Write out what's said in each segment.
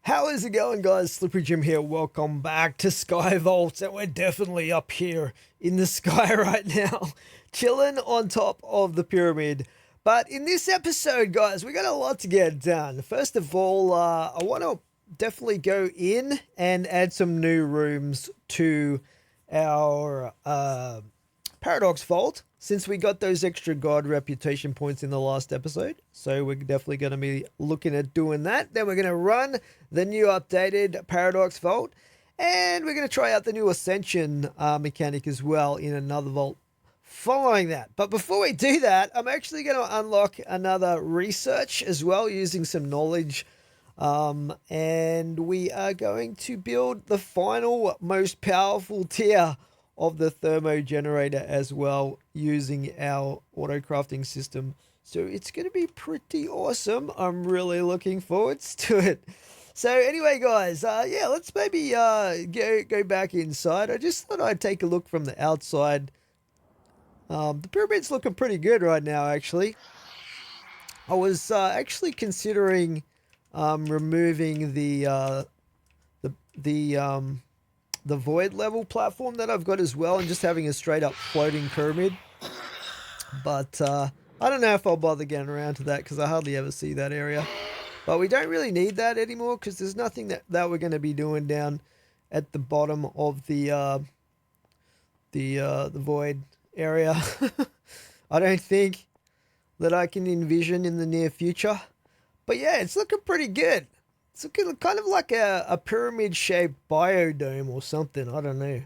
How is it going, guys? Slippery Jim here. Welcome back to Sky Vaults, and we're definitely up here in the sky right now, chilling on top of the pyramid. But in this episode, guys, we got a lot to get done. First of all, I want to definitely go in and add some new rooms to our Paradox Vault, since we got those extra God reputation points in the last episode. So we're definitely going to be looking at doing that. Then we're going to run the new updated Paradox Vault, and we're going to try out the new Ascension mechanic as well in another vault following that. But before we do that, I'm actually going to unlock another research as well using some knowledge. And we are going to build the final most powerful tier of the Thermo generator as well using our auto-crafting system. So it's going to be pretty awesome. I'm really looking forward to it. So anyway, guys, yeah, let's maybe go back inside. I just thought I'd take a look from the outside. The pyramid's looking pretty good right now, actually. I was actually considering removing the void level platform that I've got as well, and just having a straight up floating pyramid. But I don't know if I'll bother getting around to that because I hardly ever see that area. But we don't really need that anymore because there's nothing that we're going to be doing down at the bottom of the void area. I don't think that I can envision in the near future. But yeah, it's looking pretty good. It's looking kind of like a pyramid-shaped biodome or something. I don't know.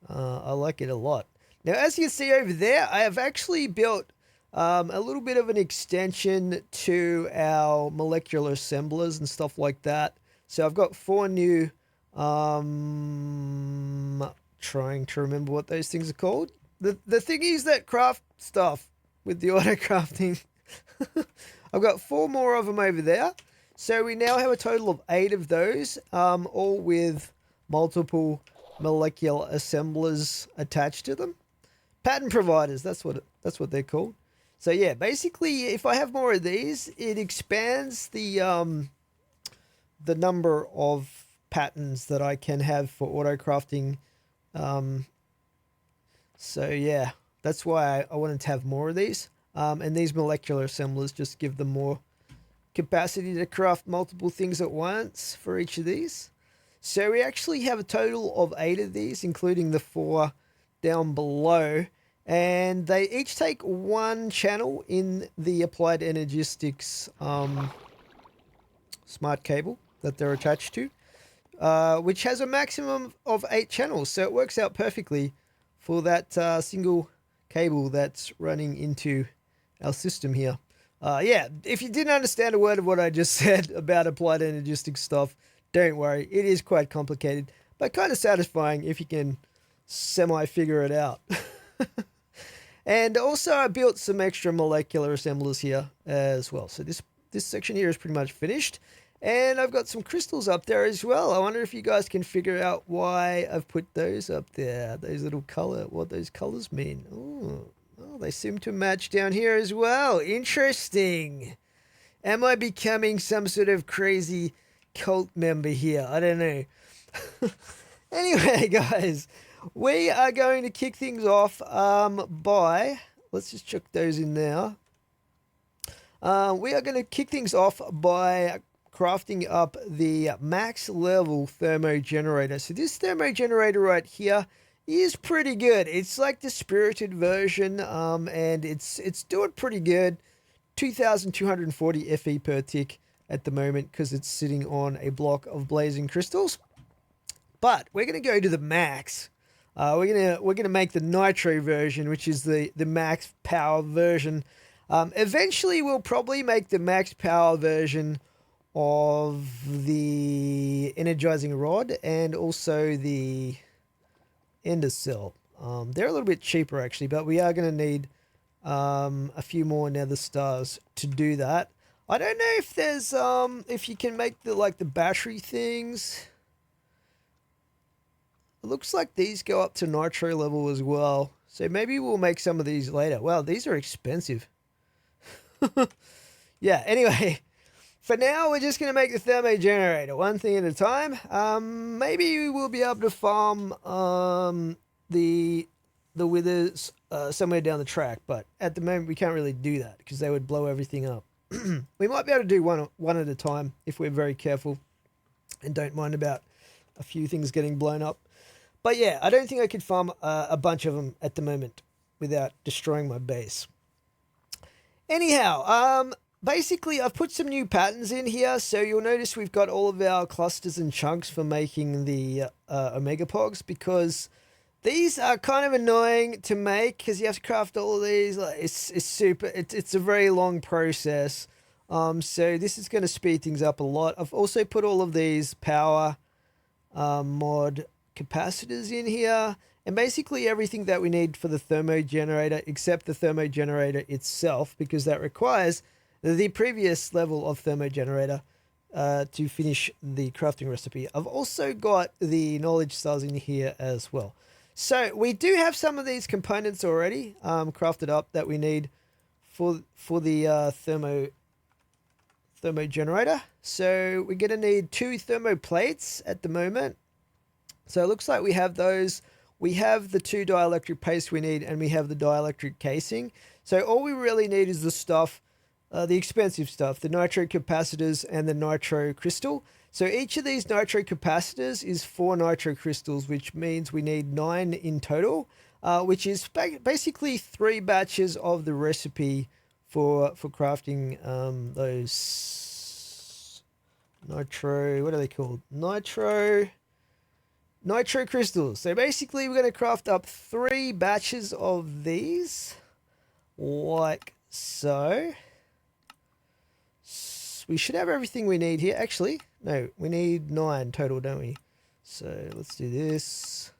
I like it a lot. Now, as you see over there, I have actually built a little bit of an extension to our molecular assemblers and stuff like that. So I've got 4 new... trying to remember what those things are called. The thingies that craft stuff with the auto-crafting. I've got 4 more of them over there. So we now have a total of 8 of those, all with multiple molecular assemblers attached to them. Pattern providers, that's what they're called. So yeah, basically, if I have more of these, it expands the number of patterns that I can have for auto crafting. So yeah, that's why I wanted to have more of these. And these molecular assemblers just give them more capacity to craft multiple things at once for each of these. So we actually have a total of 8 of these, including the 4 down below, and they each take 1 channel in the applied energistics smart cable that they're attached to, which has a maximum of 8 channels. So it works out perfectly for that single cable that's running into our system here. Yeah, if you didn't understand a word of what I just said about applied energistics stuff, don't worry. It is quite complicated, but kind of satisfying if you can semi-figure it out. And also I built some extra molecular assemblers here as well. So this section here is pretty much finished. And I've got some crystals up there as well. I wonder if you guys can figure out why I've put those up there. Those little what those colors mean. Ooh. Oh, they seem to match down here as well. Interesting. Am I becoming some sort of crazy cult member here? I don't know. Anyway, guys, we are going to kick things off by... Let's just chuck those in now. We are going to kick things off by crafting up the max level thermo generator. So this thermo generator right here is pretty good. It's like the spirited version, and it's doing pretty good. 2,240 FE per tick at the moment because it's sitting on a block of blazing crystals. But we're gonna go to the max. We're gonna make the Nitro version, which is the max power version. Eventually, we'll probably make the max power version of the energizing rod and also the Ender cell. They're a little bit cheaper actually, but we are going to need a few more nether stars to do that. I don't know if there's if you can make the battery things. It looks like these go up to nitro level as well. So maybe we'll make some of these later. Wow, these are expensive. Yeah, anyway, For now, we're just going to make the thermo generator one thing at a time. Maybe we'll be able to farm the withers somewhere down the track, but at the moment we can't really do that because they would blow everything up. We might be able to do one at a time if we're very careful and don't mind about a few things getting blown up. But yeah, I don't think I could farm a bunch of them at the moment without destroying my base. Anyhow, basically I've put some new patterns in here, so you'll notice we've got all of our clusters and chunks for making the Omega Pogs, because these are kind of annoying to make because you have to craft all of these. Like, it's a very long process. So this is going to speed things up a lot. I've also put all of these power mod capacitors in here, and basically everything that we need for the thermo generator except the thermo generator itself, because that requires the previous level of thermo generator to finish the crafting recipe. I've also got the knowledge stars in here as well. So we do have some of these components already crafted up that we need for the thermo generator. So we're going to need 2 thermo plates at the moment. So it looks like we have those. We have the 2 dielectric paste we need, and we have the dielectric casing. So all we really need is the stuff, the expensive stuff, the nitro capacitors and the nitro crystal. So each of these nitro capacitors is 4 nitro crystals, which means we need 9 in total, which is basically 3 batches of the recipe for crafting those nitro, what are they called? Nitro crystals. So basically we're going to craft up 3 batches of these, like so. We should have everything we need here. Actually, no, we need 9 total, don't we? So let's do this.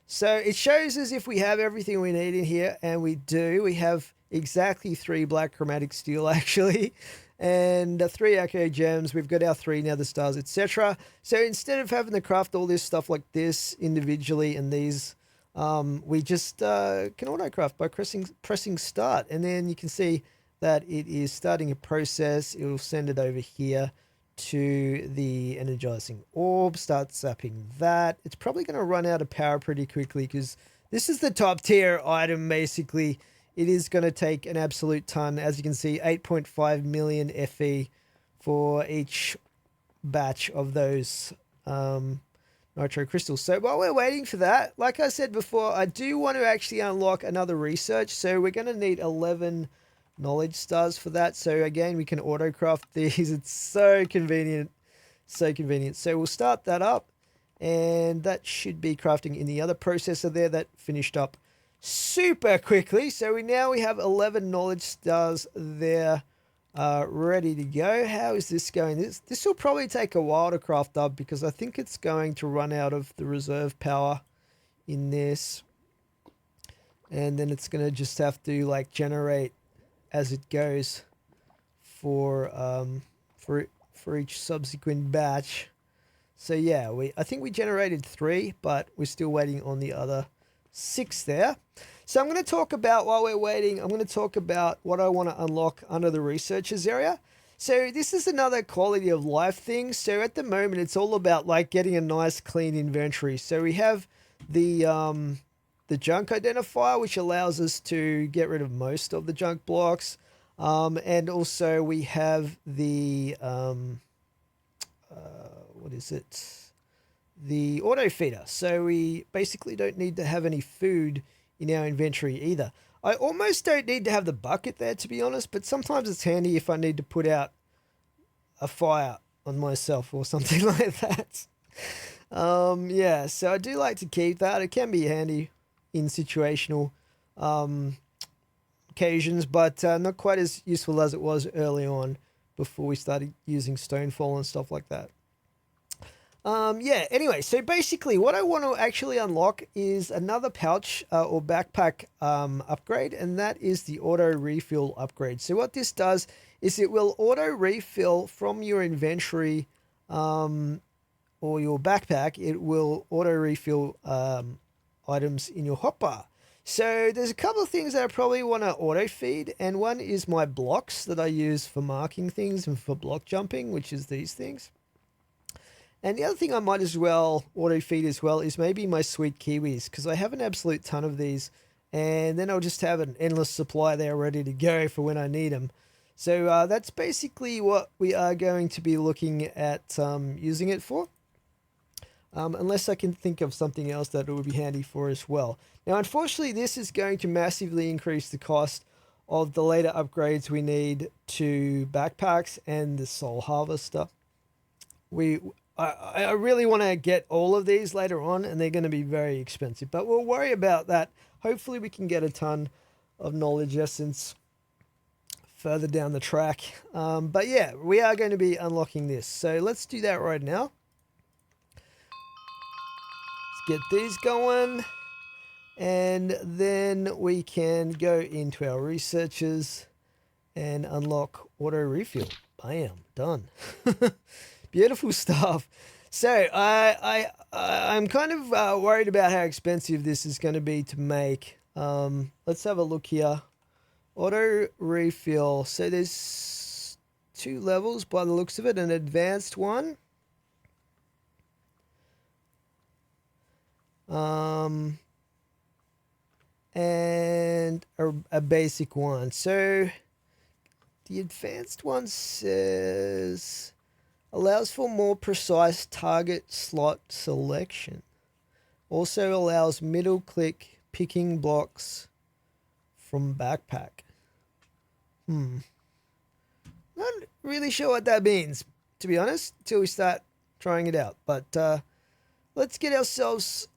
So it shows us if we have everything we need in here, and we do. We have exactly 3 black chromatic steel, actually, and 3 echo gems. We've got our 3 nether stars, etc. So instead of having to craft all this stuff like this individually and these, we just can auto-craft by pressing start, and then you can see that it is starting a process. It will send it over here to the energizing orb, start zapping that. It's probably going to run out of power pretty quickly because this is the top tier item. Basically, it is going to take an absolute ton. As you can see, 8.5 million FE for each batch of those nitro crystals. So while we're waiting for that, like I said before, I do want to actually unlock another research. So we're going to need 11 knowledge stars for that. So again, we can auto craft these. It's so convenient, so convenient. So we'll start that up, and that should be crafting in the other processor there. That finished up super quickly. So we have 11 knowledge stars there ready to go. How is this going? This will probably take a while to craft up because I think it's going to run out of the reserve power in this, and then it's going to just have to like generate as it goes for each subsequent batch. So yeah, I think we generated 3, but we're still waiting on the other 6 there. So I'm going to talk about, while we're waiting, I'm going to talk about what I want to unlock under the researchers area. So this is another quality of life thing. So at the moment, it's all about like getting a nice clean inventory. So we have the junk identifier, which allows us to get rid of most of the junk blocks. And also we have the, what is it? The auto feeder. So we basically don't need to have any food in our inventory either. I almost don't need to have the bucket there, to be honest, but sometimes it's handy if I need to put out a fire on myself or something like that. Yeah, so I do like to keep that. It can be handy in situational occasions, but not quite as useful as it was early on before we started using Stonefall and stuff like that. Yeah, anyway, so basically what I want to actually unlock is another pouch or backpack upgrade, and that is the auto refill upgrade. So what this does is it will auto refill from your inventory or your backpack. It will auto refill items in your hotbar. So there's a couple of things that I probably want to auto feed, and one is my blocks that I use for marking things and for block jumping, which is these things. And the other thing I might as well auto feed as well is maybe my sweet kiwis, because I have an absolute ton of these, and then I'll just have an endless supply there ready to go for when I need them. So that's basically what we are going to be looking at using it for. Unless I can think of something else that it would be handy for as well. Now, unfortunately, this is going to massively increase the cost of the later upgrades we need to backpacks and the soul harvester. I really want to get all of these later on, and they're going to be very expensive, but we'll worry about that. Hopefully we can get a ton of knowledge essence further down the track. But yeah, we are going to be unlocking this. So let's do that right now. Get these going, and then we can go into our researches and unlock auto refill. Bam, done. Beautiful stuff. So I'm kind of worried about how expensive this is going to be to make. Let's have a look here. Auto refill. So there's 2 levels by the looks of it, an advanced one. And a basic one. So the advanced one says allows for more precise target slot selection. Also allows middle click picking blocks from backpack. Not really sure what that means, to be honest, till we start trying it out. But let's get ourselves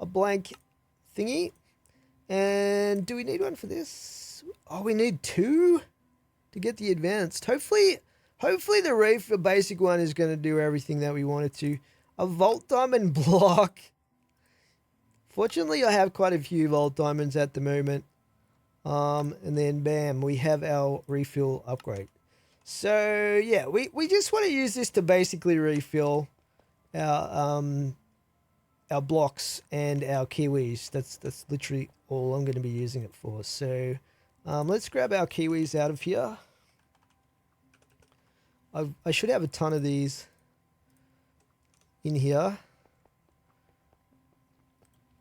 a blank thingy. And do we need one for this? Oh, we need 2 to get the advanced. Hopefully the refill basic one is going to do everything that we want it to. A vault diamond block. Fortunately, I have quite a few vault diamonds at the moment. And then bam, we have our refill upgrade. So yeah, we just want to use this to basically refill our blocks and our kiwis. That's literally all I'm going to be using it for. So let's grab our kiwis out of here. I should have a ton of these in here,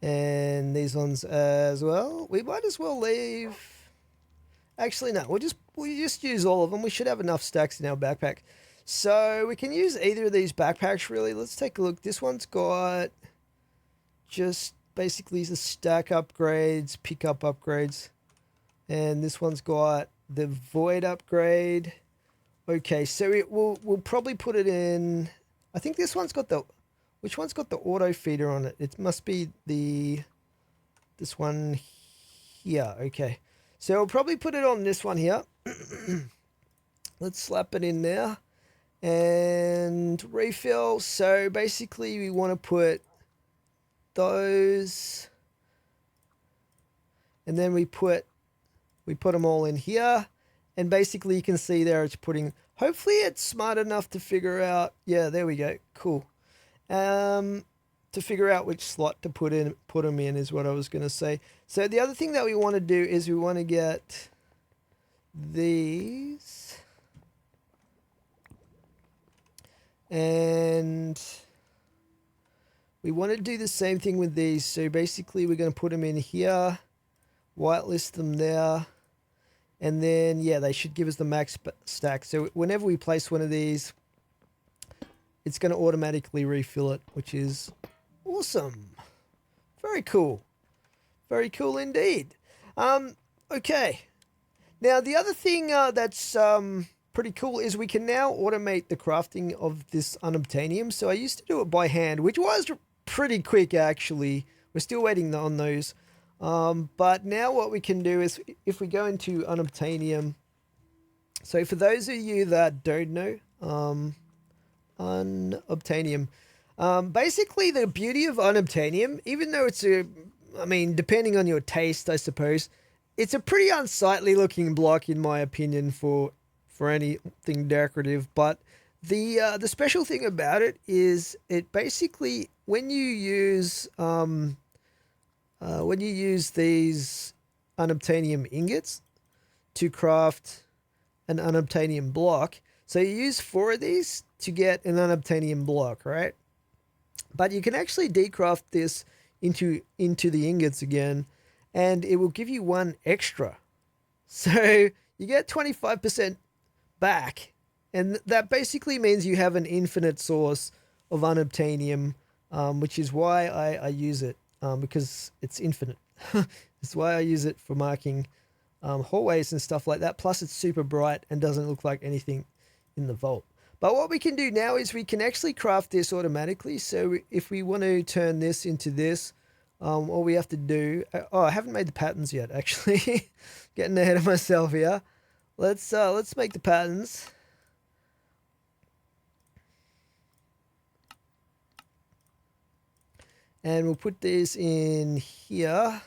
and these ones as well. We might as well leave. Actually, no. We'll just use all of them. We should have enough stacks in our backpack, so we can use either of these backpacks. Really, let's take a look. This one's got just basically the stack upgrades, pickup upgrades, and this one's got the void upgrade. Okay, so we'll probably put it in. I think this one's got the. Which one's got the auto feeder on it? It must be this one here. Okay, so we'll probably put it on this one here. Let's slap it in there and refill. So basically, we want to put those, and then we put them all in here, and basically you can see there it's putting. Hopefully it's smart enough to figure out. Yeah, there we go. Cool. To figure out which slot to put them in is what I was going to say. So the other thing that we want to do is we want to get these, and we want to do the same thing with these. So basically we're going to put them in here, whitelist them there, and then yeah, they should give us the max stack. So whenever we place one of these, it's going to automatically refill it, which is awesome. Very cool. Very cool indeed. Okay. Now the other thing that's pretty cool is we can now automate the crafting of this unobtainium. So I used to do it by hand, which was pretty quick actually. We're still waiting on those. But now what we can do is if we go into unobtainium. So for those of you that don't know, unobtainium. Basically the beauty of unobtainium, even though it's depending on your taste, I suppose, it's a pretty unsightly looking block in my opinion for anything decorative. But the special thing about it is it basically, when you use when you use these unobtainium ingots to craft an unobtainium block, so you use 4 of these to get an unobtainium block, right? But you can actually decraft this into the ingots again, and it will give you 1 extra. So you get 25% back, and that basically means you have an infinite source of unobtainium, which is why I use it, because it's infinite. That's why I use it for marking hallways and stuff like that. Plus it's super bright and doesn't look like anything in the vault. But what we can do now is we can actually craft this automatically. So if we want to turn this into this, all we have to do, I haven't made the patterns yet, actually. Getting ahead of myself here. Let's make the patterns. And we'll put this in here.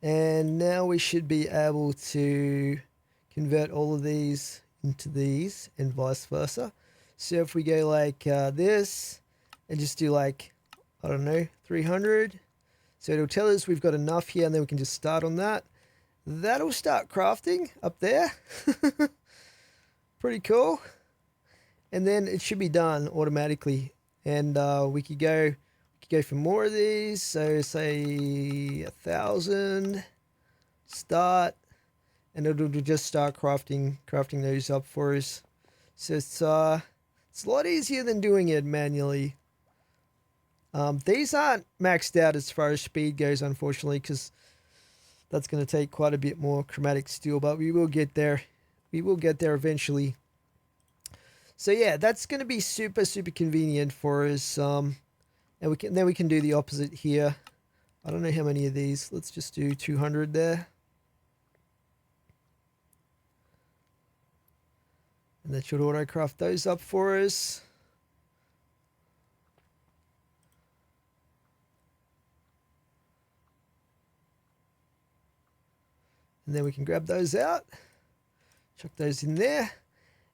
And now we should be able to convert all of these into these and vice versa. So if we go like this and just do like, I don't know, 300. So it'll tell us we've got enough here, and then we can just start on that. That'll start crafting up there. Pretty cool. And then it should be done automatically. And we could go for more of these. So say 1,000, start, and it'll just start crafting those up for us. So it's a lot easier than doing it manually. These aren't maxed out as far as speed goes, unfortunately, because that's going to take quite a bit more chromatic steel, but we will get there. We will get there eventually. So yeah, that's going to be super convenient for us. And then we can do the opposite here. I don't know how many of these. Let's just do 200 there. And that should auto-craft those up for us. And then we can grab those out. Chuck those in there.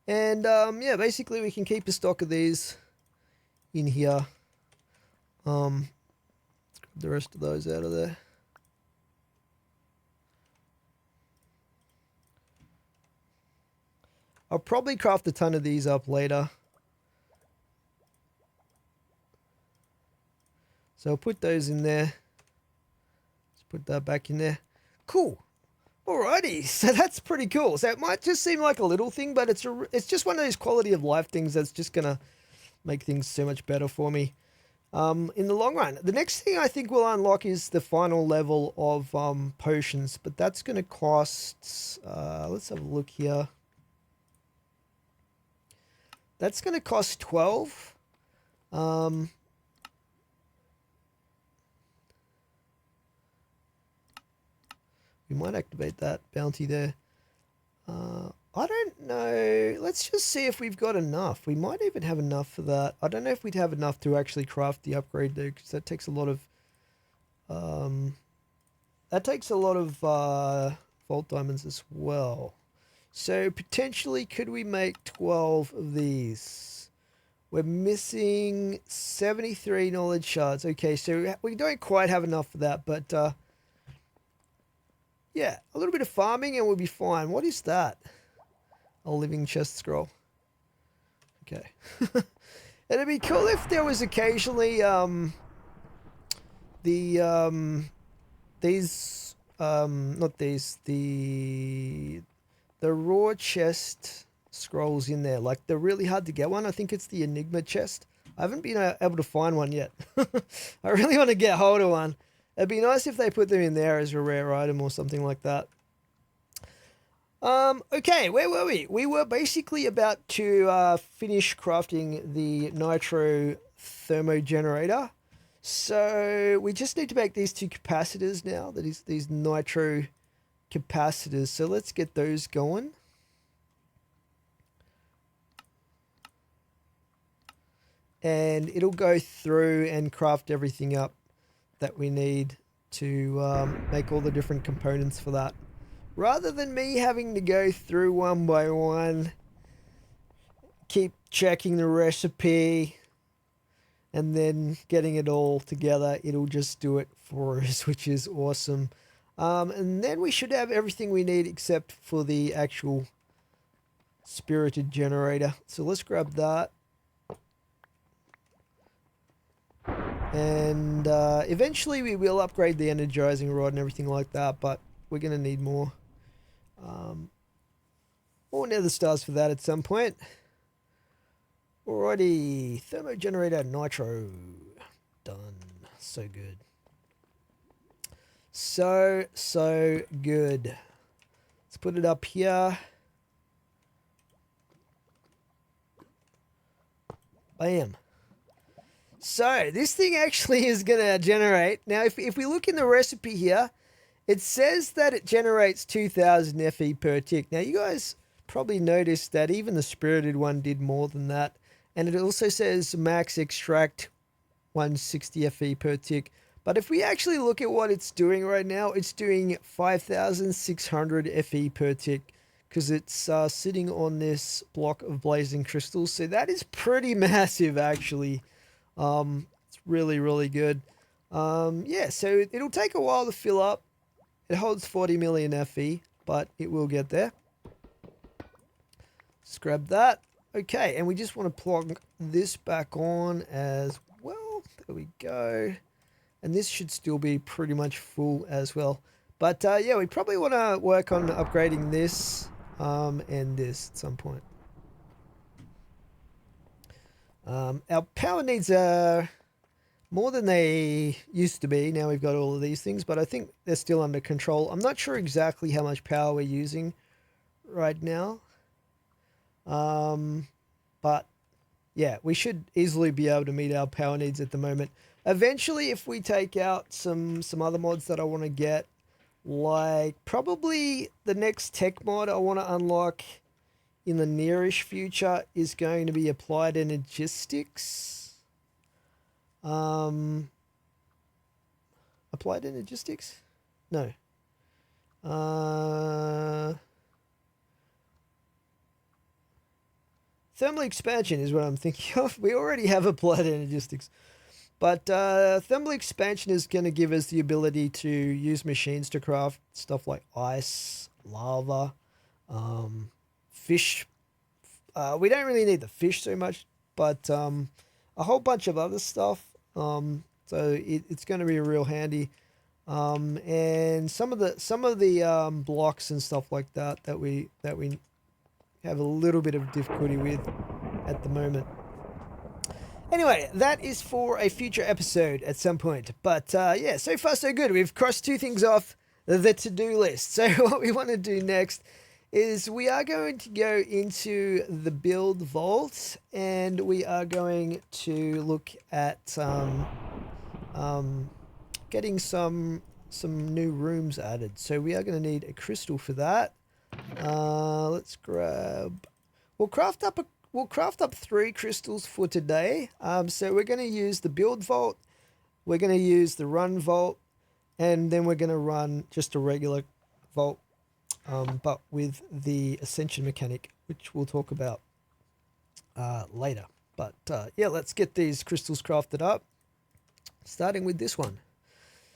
And yeah, basically we can keep a stock of these in here. Let's grab the rest of those out of there. I'll probably craft a ton of these up later. So I'll put those in there. Let's put that back in there. Cool. Alrighty, so that's pretty cool. So it might just seem like a little thing, but it's just one of those quality of life things that's just gonna make things so much better for me in the long run. The next thing I think we'll unlock is the final level of potions, but that's gonna cost. Let's have a look here. That's gonna cost 12. We might activate that bounty there. I don't know. Let's just see if we've got enough. We might even have enough for that. I don't know if we'd have enough to actually craft the upgrade though, because that takes a lot of vault diamonds as well. So potentially, could we make 12 of these? We're missing 73 knowledge shards. Okay, so we don't quite have enough for that, but yeah, a little bit of farming and we'll be fine. What is that? A living chest scroll. Okay. It'd be cool if there was occasionally the raw chest scrolls in there, like the really hard to get one. I think it's the Enigma chest. I haven't been able to find one yet. I really want to get hold of one. It'd be nice if they put them in there as a rare item or something like that. Okay, where were we? We were basically about to finish crafting the Nitro Thermo generator. So we just need to make these 2 capacitors now. That is these Nitro capacitors. So let's get those going. And it'll go through and craft everything up that we need to make all the different components for that. Rather than me having to go through one by one, keep checking the recipe, and then getting it all together, it'll just do it for us, which is awesome. And then we should have everything we need except for the actual spirited generator. So let's grab that. And eventually we will upgrade the energizing rod and everything like that, but we're going to need more nether stars for that at some point. Alrighty, thermo generator nitro. Done. So good. So good. Let's put it up here. Bam. So this thing actually is going to generate. Now, if we look in the recipe here, it says that it generates 2000 FE per tick. Now, you guys probably noticed that even the spirited one did more than that. And it also says max extract 160 FE per tick. But if we actually look at what it's doing right now, it's doing 5,600 FE per tick because it's sitting on this block of blazing crystals. So that is pretty massive, actually. It's really, really good. Yeah, so it'll take a while to fill up. It holds 40 million FE, but it will get there. Let's grab that. Okay, and we just want to plug this back on as well. There we go. And this should still be pretty much full as well. But yeah, we probably want to work on upgrading this and this at some point. Our power needs are more than they used to be. Now we've got all of these things, but I think they're still under control. I'm not sure exactly how much power we're using right now. But yeah, we should easily be able to meet our power needs at the moment. Eventually, if we take out some other mods that I want to get, like probably the next tech mod I want to unlock in the nearish future is going to be applied energistics. Applied energistics? No. Thermal expansion is what I'm thinking of. We already have applied energistics. But thermal expansion is going to give us the ability to use machines to craft stuff like ice, lava, fish. We don't really need the fish so much, but a whole bunch of other stuff. So it's going to be real handy. And some of the blocks and stuff like that we have a little bit of difficulty with at the moment. Anyway, that is for a future episode at some point. But yeah, so far so good. We've crossed two things off the to-do list. So what we want to do next is we are going to go into the build vault, and we are going to look at getting some new rooms added. So we are going to need a crystal for that. Let's grab. We'll craft up 3 crystals for today. So we're going to use the build vault, we're going to use the run vault, and then we're going to run just a regular vault, but with the Ascension mechanic, which we'll talk about later. But yeah, let's get these crystals crafted up, starting with this one.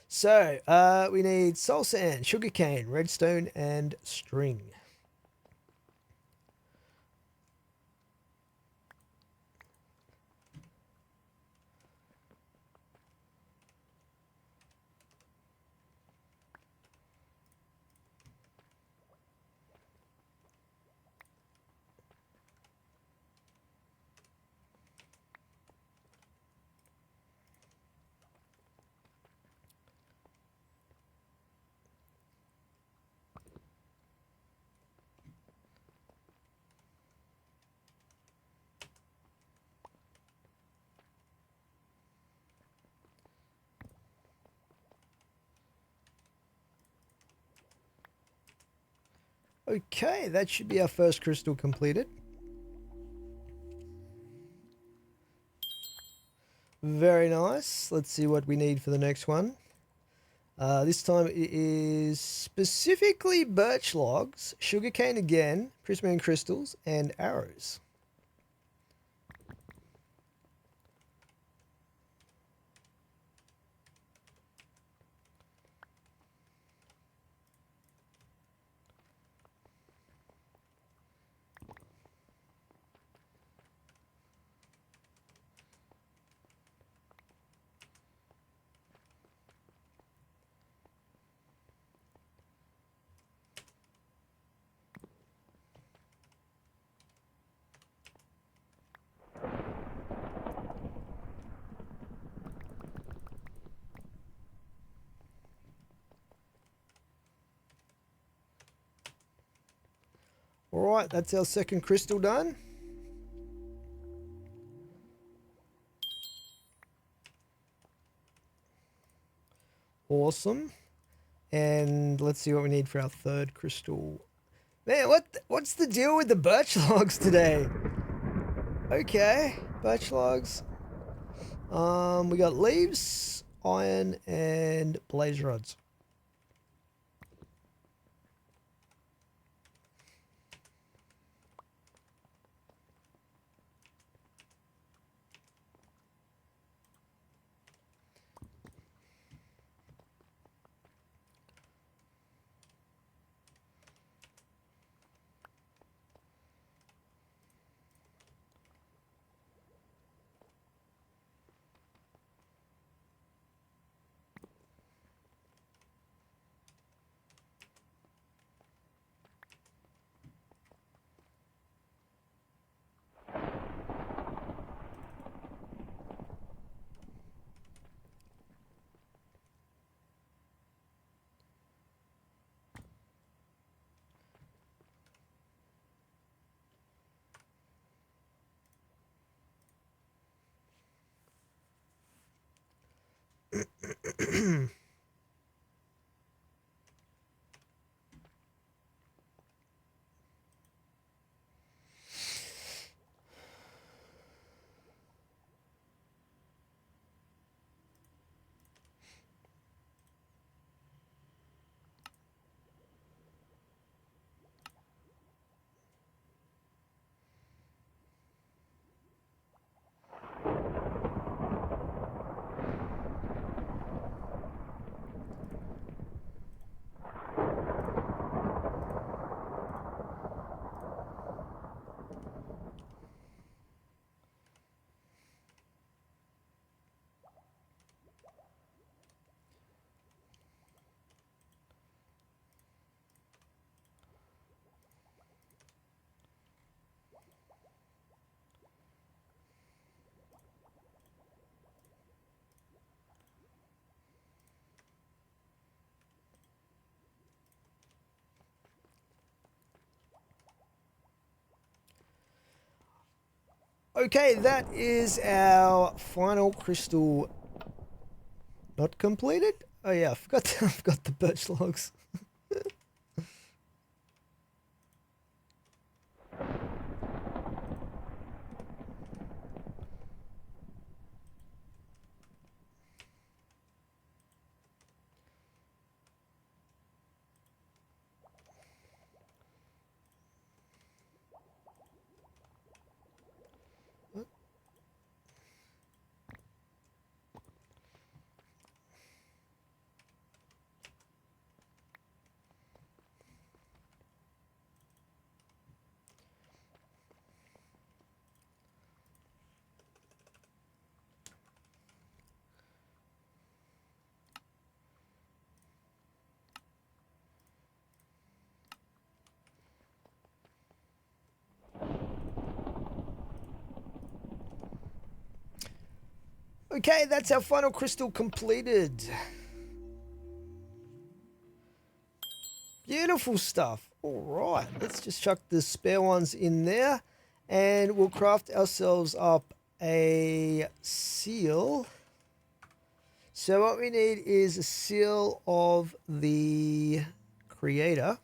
So we need soul sand, sugarcane, redstone, and string. Okay, that should be our first crystal completed. Very nice. Let's see what we need for the next one. This time it is specifically birch logs, sugarcane again, prismarine crystals, and arrows. All right, that's our second crystal done. Awesome. And let's see what we need for our third crystal. Man, what's the deal with the birch logs today? Okay, birch logs. We got leaves, iron, and blaze rods. Okay, that is our final crystal. Not completed? Oh yeah, I forgot the birch logs. Okay, that's our final crystal completed. Beautiful stuff. All right, let's just chuck the spare ones in there and we'll craft ourselves up a seal. So what we need is a seal of the creator,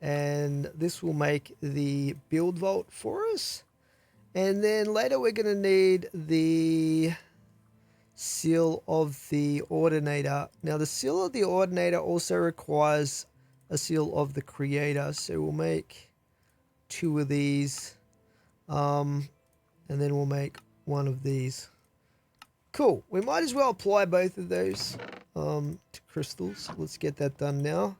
and this will make the build vault for us. And then later we're going to need the seal of the ordinator. Now the seal of the ordinator also requires a seal of the creator, so we'll make 2 of these, and then we'll make 1 of these. Cool. We might as well apply both of those to crystals. Let's get that done now.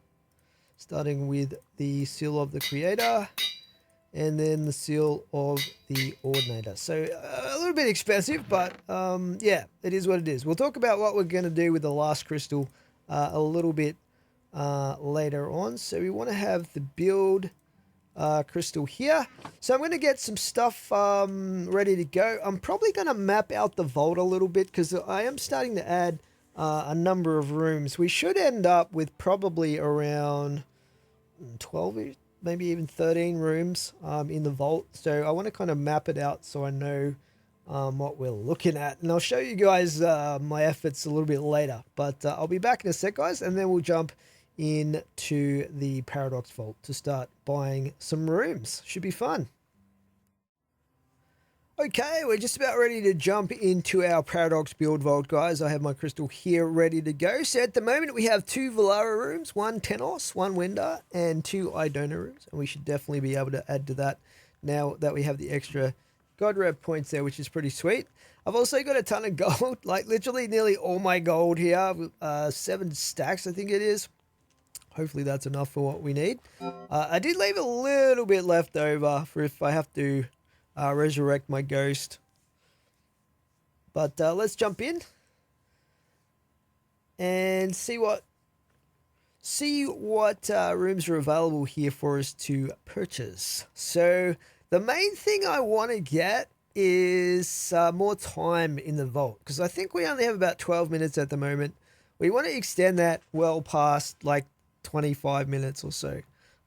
Starting with the seal of the creator and then the seal of the ordinator. So a little bit expensive, but yeah, it is what it is. We'll talk about what we're going to do with the last crystal a little bit later on. So we want to have the build crystal here. So I'm going to get some stuff ready to go. I'm probably going to map out the vault a little bit because I am starting to add a number of rooms. We should end up with probably around 12 maybe even 13 rooms in the vault. So I want to kind of map it out so I know what we're looking at. And I'll show you guys my efforts a little bit later. But I'll be back in a sec, guys, and then we'll jump into the Paradox Vault to start buying some rooms. Should be fun. Okay, we're just about ready to jump into our Paradox build vault, guys. I have my crystal here ready to go. So at the moment, we have 2 Valara rooms, 1 Tenos, 1 Wenda, and 2 Idona rooms. And we should definitely be able to add to that now that we have the extra God Rev points there, which is pretty sweet. I've also got a ton of gold, like literally nearly all my gold here. 7 stacks, I think it is. Hopefully that's enough for what we need. I did leave a little bit left over for if I have to resurrect my ghost. But let's jump in and see what rooms are available here for us to purchase. So the main thing I want to get is more time in the vault, because I think we only have about 12 minutes at the moment. We want to extend that well past like 25 minutes or so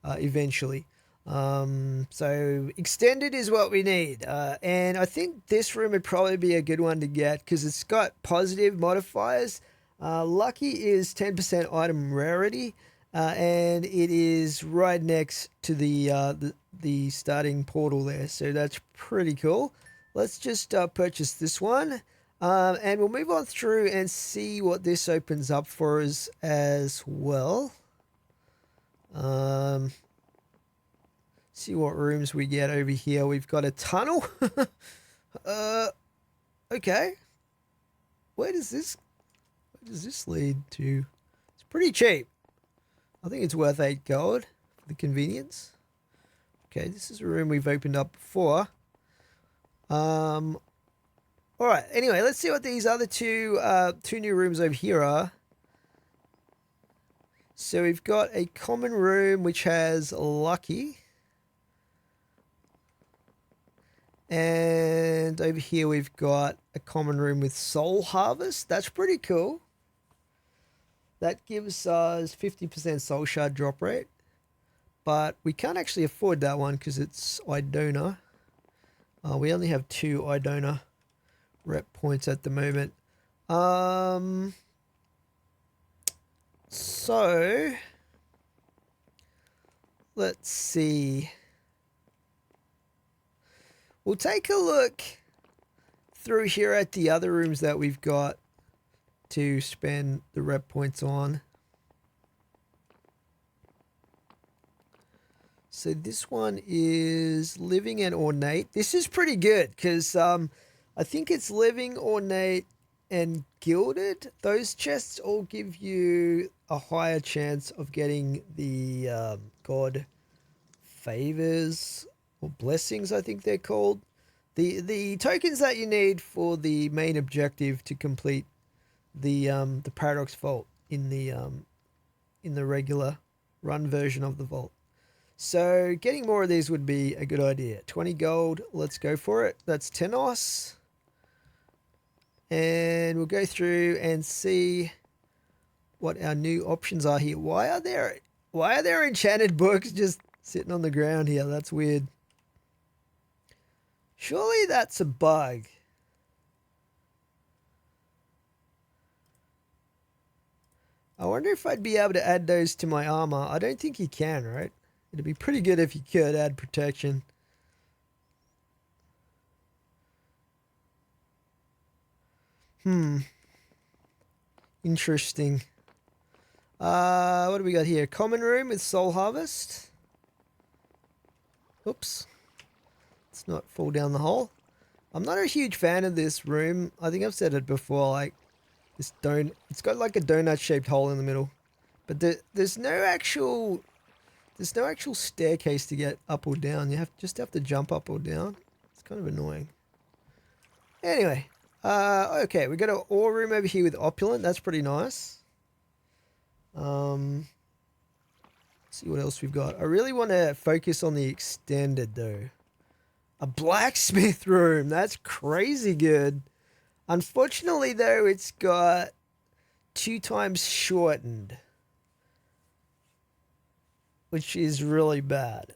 eventually. So extended is what we need. And I think this room would probably be a good one to get because it's got positive modifiers. Lucky is 10% item rarity, and it is right next to the starting portal there. So that's pretty cool. Let's just purchase this one. And we'll move on through and see what this opens up for us as well. See what rooms we get over here. We've got a tunnel. Okay. Where does this lead to? It's pretty cheap. I think it's worth 8 gold for the convenience. Okay, this is a room we've opened up before. All right. Anyway, let's see what these other two new rooms over here are. So we've got a common room which has lucky. And over here we've got a common room with soul harvest. That's pretty cool. That gives us 50% soul shard drop rate. But we can't actually afford that one because it's Idona. We only have 2 Idona rep points at the moment. So let's see. We'll take a look through here at the other rooms that we've got to spend the rep points on. So this one is living and ornate. This is pretty good because I think it's living, ornate, and gilded. Those chests all give you a higher chance of getting the god favors or blessings, I think they're called. The tokens that you need for the main objective to complete the Paradox Vault in the regular run version of the vault. So getting more of these would be a good idea. 20 gold, let's go for it. That's Tenos. And we'll go through and see what our new options are here. Why are there enchanted books just sitting on the ground here? That's weird. Surely that's a bug. I wonder if I'd be able to add those to my armor. I don't think you can, right? It'd be pretty good if you could add protection. Interesting. What do we got here? Common room with soul harvest. Oops. Let's not fall down the hole. I'm not a huge fan of this room. I think I've said it before, like this it's got like a donut shaped hole in the middle. But there's no actual staircase to get up or down. You just have to jump up or down. It's kind of annoying. Anyway, okay, we got an ore room over here with opulent. That's pretty nice. Let's see what else we've got. I really want to focus on the extended though. A blacksmith room. That's crazy good. Unfortunately though, it's got 2 times shortened. which is really bad.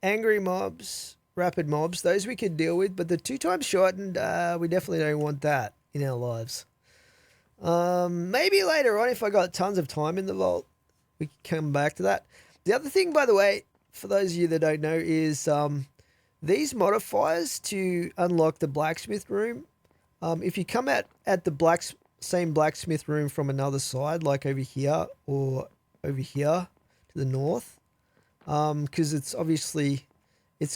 Angry mobs, rapid mobs, those we could deal with, but the 2 times shortened, we definitely don't want that in our lives. Maybe later on, if I got tons of time in the vault, we can come back to that. The other thing, by the way, for those of you that don't know, is these modifiers to unlock the blacksmith room. If you come at the same blacksmith room from another side, like over here or over here to the north, because it's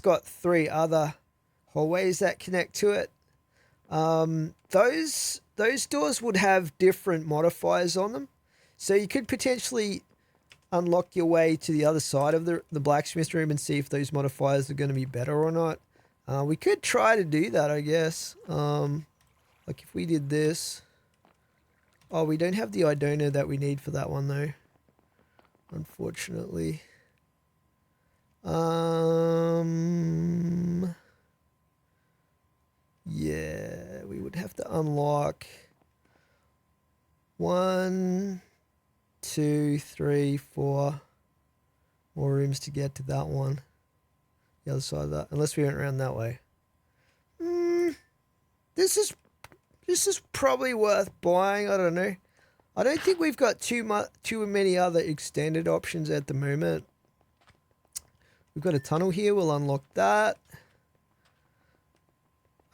got 3 other hallways that connect to it. Those doors would have different modifiers on them, so you could potentially unlock your way to the other side of the blacksmith room and see if those modifiers are going to be better or not. We could try to do that, I guess. Like if we did this. Oh, we don't have the Idona that we need for that one though, unfortunately. Yeah, we would have to unlock 1, 2, 3, 4 more rooms to get to that one. The other side of that, unless we went around that way. This is probably worth buying. I don't know. I don't think we've got too many other extended options at the moment. We've got a tunnel here. We'll unlock that.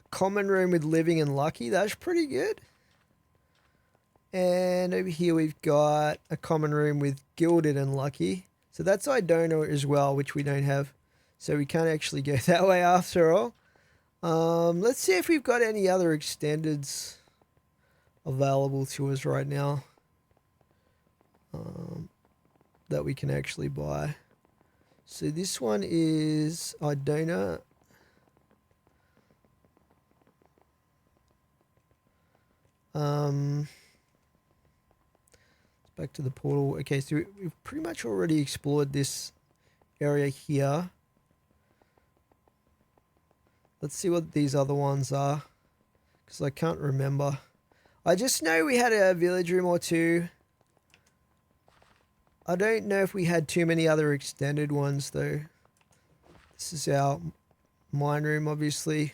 A common room with living and lucky. That's pretty good. And over here we've got a common room with gilded and lucky. So that's Idona as well, which we don't have. So we can't actually go that way after all. Let's see if we've got any other extendeds available to us right now that we can actually buy. So this one is Idona. Back to the portal. Okay, so we've pretty much already explored this area here. Let's see what these other ones are, because I can't remember. I just know we had a village room or 2. I don't know if we had too many other extended ones though. This is our mine room, obviously.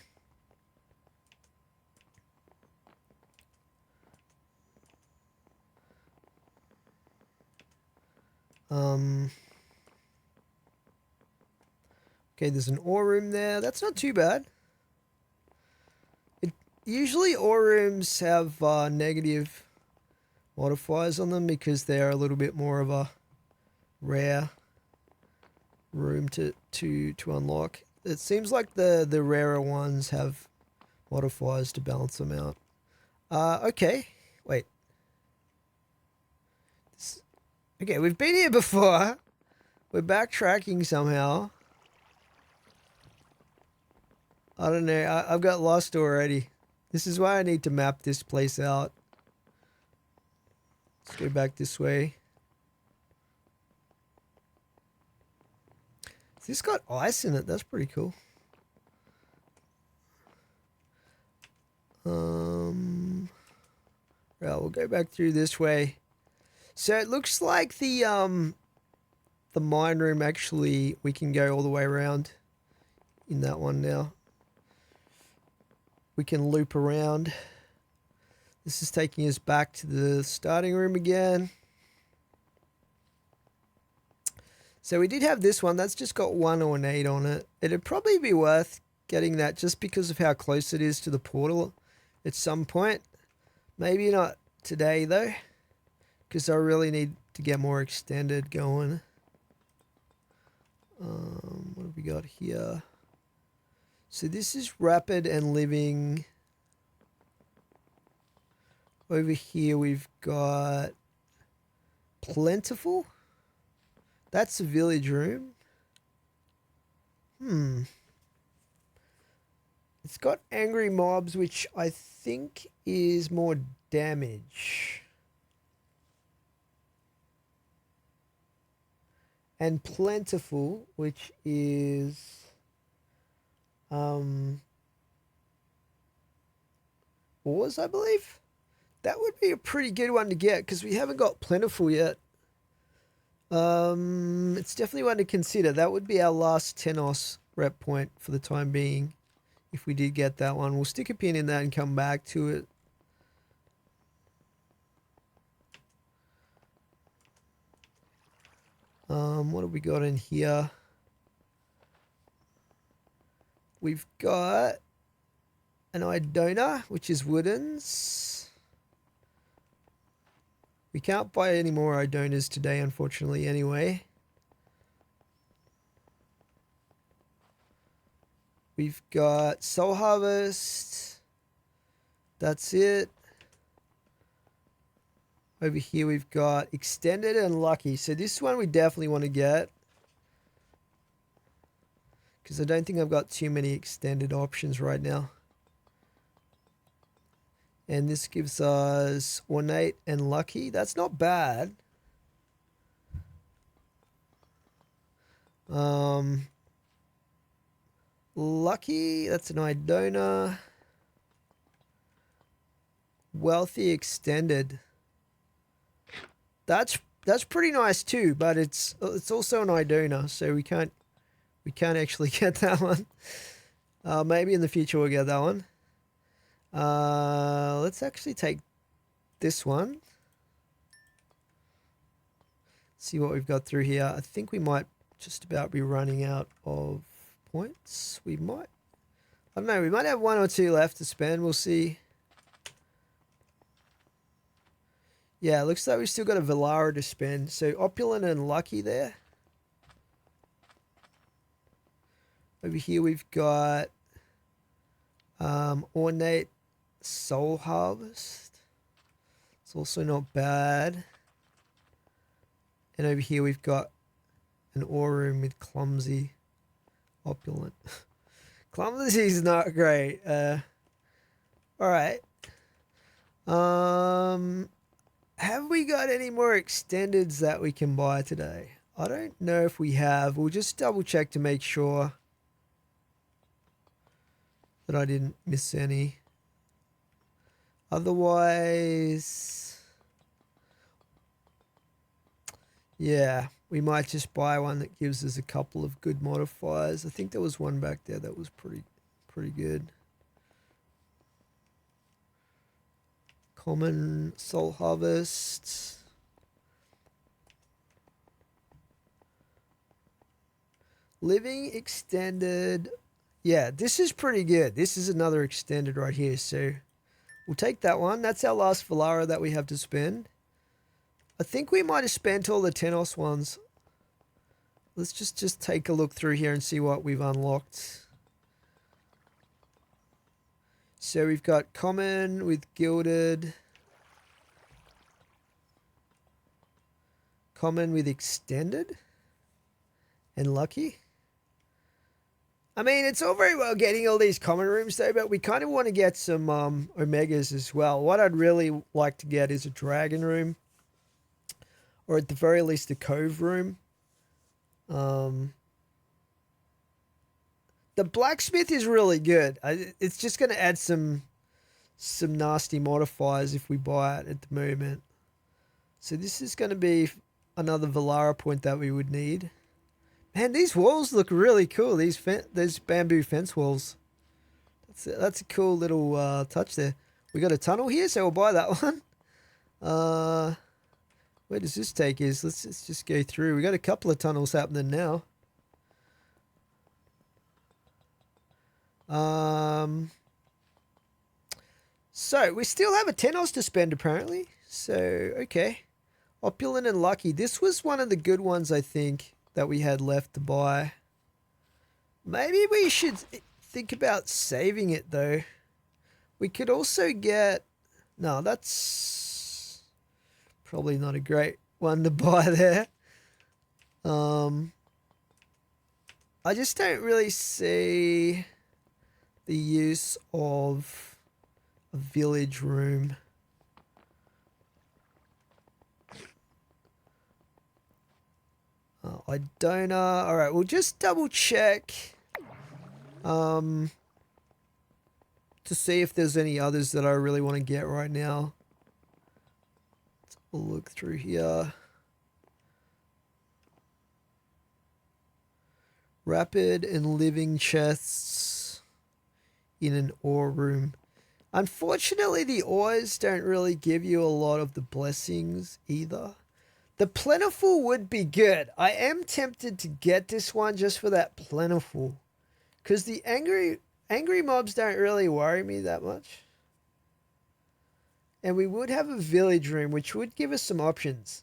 Okay, there's an ore room there. That's not too bad. Usually ore rooms have negative modifiers on them because they're a little bit more of a rare room to unlock. It seems like the rarer ones have modifiers to balance them out. Okay, wait. Okay, we've been here before. We're backtracking somehow. I don't know. I've got lost already. This is why I need to map this place out. Let's go back this way. This got ice in it. That's pretty cool. Well, we'll go back through this way. So it looks like the mine room actually, we can go all the way around in that one now. We can loop around. This is taking us back to the starting room again. So we did have this one. That's just got 1 ornate on it. It'd probably be worth getting that just because of how close it is to the portal at some point. Maybe not today though, because I really need to get more extended going. What have we got here? So this is rapid and living. Over here we've got plentiful. That's a village room. It's got angry mobs, which I think is more damage. And plentiful, which is ores, I believe. That would be a pretty good one to get because we haven't got plentiful yet. It's definitely one to consider. That would be our last Tenos rep point for the time being. If we did get that one, we'll stick a pin in that and come back to it. What have we got in here? We've got an Idona, which is woodens. We can't buy any more Idonas today, unfortunately, anyway. We've got Soul Harvest. That's it. Over here we've got Extended and Lucky. So this one we definitely want to get, because I don't think I've got too many extended options right now. And this gives us Ornate and Lucky. That's not bad. Lucky, that's an Idona. Wealthy Extended. That's pretty nice too, but it's also an Idona, so we can't actually get that one. Maybe in the future we'll get that one. Let's actually take this one. See what we've got through here. I think we might just about be running out of points. We might. I don't know. We might have one or two left to spend. We'll see. Yeah, it looks like we've still got a Velara to spend. So Opulent and Lucky there. Over here we've got Ornate Soul Harvest. It's also not bad. And over here we've got an ore room with Clumsy, Opulent. Clumsy is not great. All right. Have we got any more extendeds that we can buy today? I don't know if we have. We'll just double check to make sure that I didn't miss any. Otherwise, yeah, we might just buy one that gives us a couple of good modifiers. I think there was one back there that was pretty good. Common Soul Harvest. Living Extended. Yeah, this is pretty good. This is another extended right here. So we'll take that one. That's our last Velara that we have to spend. I think we might have spent all the Tenos ones. Let's just take a look through here and see what we've unlocked. So we've got Common with Gilded. Common with Extended. And Lucky. I mean, it's all very well getting all these common rooms though, but we kind of want to get some Omegas as well. What I'd really like to get is a Dragon room. Or at the very least a Cove room. The Blacksmith is really good. It's just going to add some nasty modifiers if we buy it at the moment. So this is going to be another Velara point that we would need. Man, these walls look really cool. These bamboo fence walls. That's a cool little touch there. We got a tunnel here, so we'll buy that one. Where does this take us? Let's just go through. We got a couple of tunnels happening now. So we still have a Tenos to spend apparently. So, okay. Opulent and Lucky. This was one of the good ones, I think, that we had left to buy. Maybe we should think about saving it, though. We could also get... No, that's probably not a great one to buy there. I just don't really see the use of a village room. I don't know. All right, we'll just double check to see if there's any others that I really want to get right now. Let's look through here. Rapid and living chests in an ore room. Unfortunately, the ores don't really give you a lot of the blessings either. The plentiful would be good. I am tempted to get this one just for that plentiful. Because the angry mobs don't really worry me that much. And we would have a village room, which would give us some options.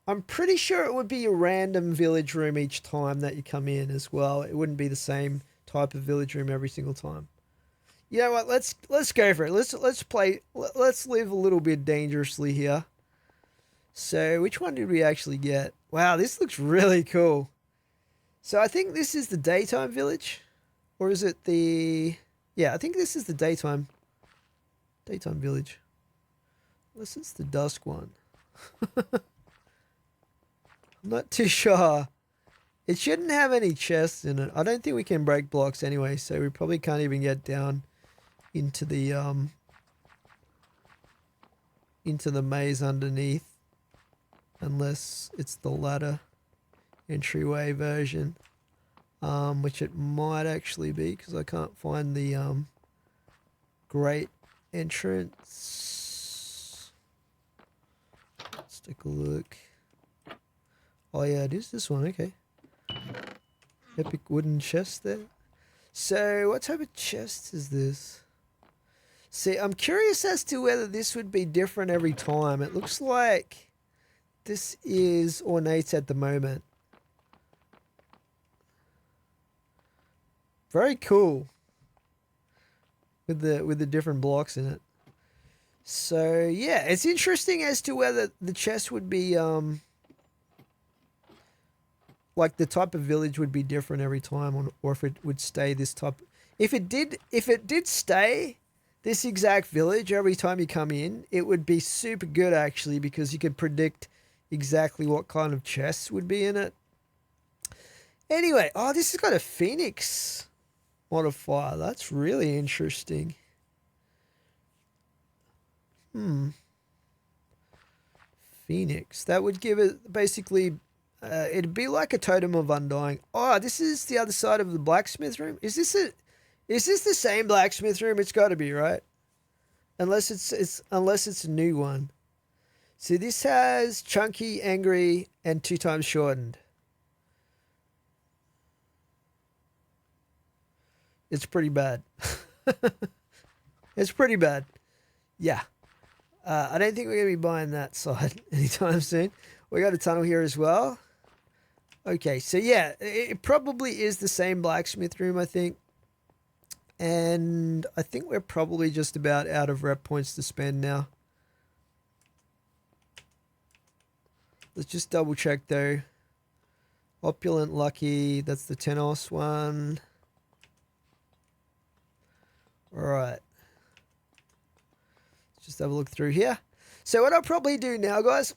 I'm pretty sure it would be a random village room each time that you come in as well. It wouldn't be the same type of village room every single time. You know what? Let's go for it. Let's play. Let's live a little bit dangerously here. So which one did we actually get? Wow, this looks really cool. So I think this is the daytime village, or is it the? Yeah, I think this is the daytime village. Unless it's the dusk one. I'm not too sure. It shouldn't have any chests in it. I don't think we can break blocks anyway, so we probably can't even get down into the maze underneath, unless it's the ladder entryway version, which it might actually be because I can't find the great entrance. Let's take a look. Oh yeah, it is this one. Okay. Epic wooden chest there. So what type of chest is this? See, I'm curious as to whether this would be different every time. It looks like this is ornate at the moment. Very cool. With the different blocks in it. So yeah, it's interesting as to whether the chest would be like the type of village would be different every time, or if it would stay this type. If it did stay this exact village every time you come in, it would be super good actually, because you could predict exactly what kind of chests would be in it. Anyway, oh, this has got a phoenix modifier. That's really interesting. Phoenix. That would give it basically. It'd be like a totem of undying. Oh, this is the other side of the blacksmith room. Is this the same blacksmith room? It's got to be, right? Unless it's a new one. See, this has chunky, angry, and 2 times shortened. It's pretty bad. It's pretty bad. Yeah. I don't think we're going to be buying that side anytime soon. We got a tunnel here as well. Okay, so yeah, it probably is the same blacksmith room, I think. And I think we're probably just about out of rep points to spend now. Let's just double check though. Opulent Lucky, that's the Tenos one. Alright. Let's just have a look through here. So what I'll probably do now, guys,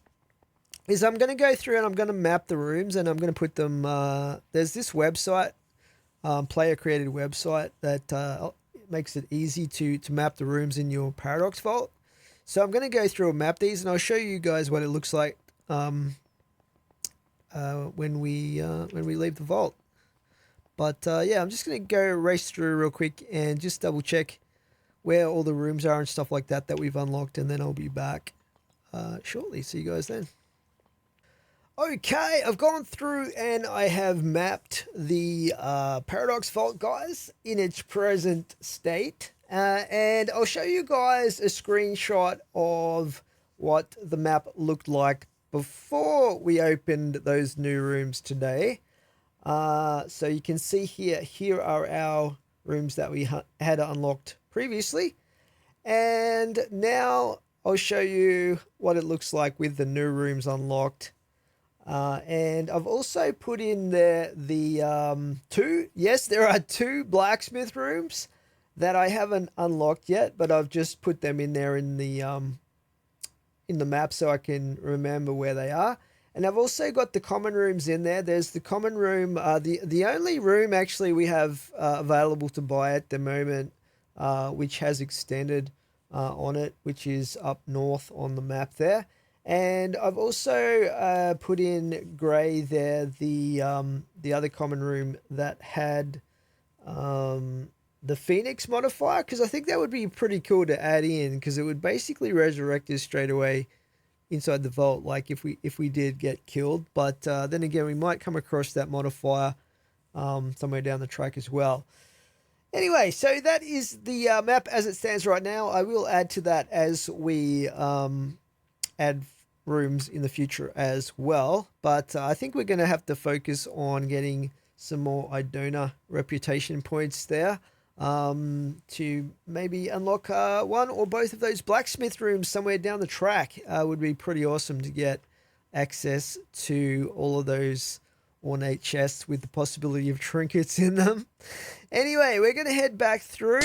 is I'm going to go through and I'm going to map the rooms, and I'm going to put them, there's this website, player created website that makes it easy to map the rooms in your Paradox Vault. So I'm going to go through and map these, and I'll show you guys what it looks like when we leave the vault. But yeah, I'm just going to go race through real quick and just double check where all the rooms are and stuff like that we've unlocked, and then I'll be back shortly. See you guys then. Okay, I've gone through and I have mapped the Paradox Vault, guys, in its present state. And I'll show you guys a screenshot of what the map looked like before we opened those new rooms today. So you can see here are our rooms that we had unlocked previously. And now I'll show you what it looks like with the new rooms unlocked. And I've also put in there the there are 2 blacksmith rooms that I haven't unlocked yet, but I've just put them in there in the map so I can remember where they are. And I've also got the common rooms in there. There's the common room, the only room actually we have available to buy at the moment, which has extended on it, which is up north on the map there. And I've also put in grey there the other common room that had the Phoenix modifier, because I think that would be pretty cool to add in, because it would basically resurrect us straight away inside the vault, like if we did get killed. But then again, we might come across that modifier somewhere down the track as well. Anyway, so that is the map as it stands right now. I will add to that as we add rooms in the future as well. But I think we're going to have to focus on getting some more Idona reputation points there to maybe unlock one or both of those blacksmith rooms somewhere down the track. Would be pretty awesome to get access to all of those ornate chests with the possibility of trinkets in them. Anyway, we're going to head back through.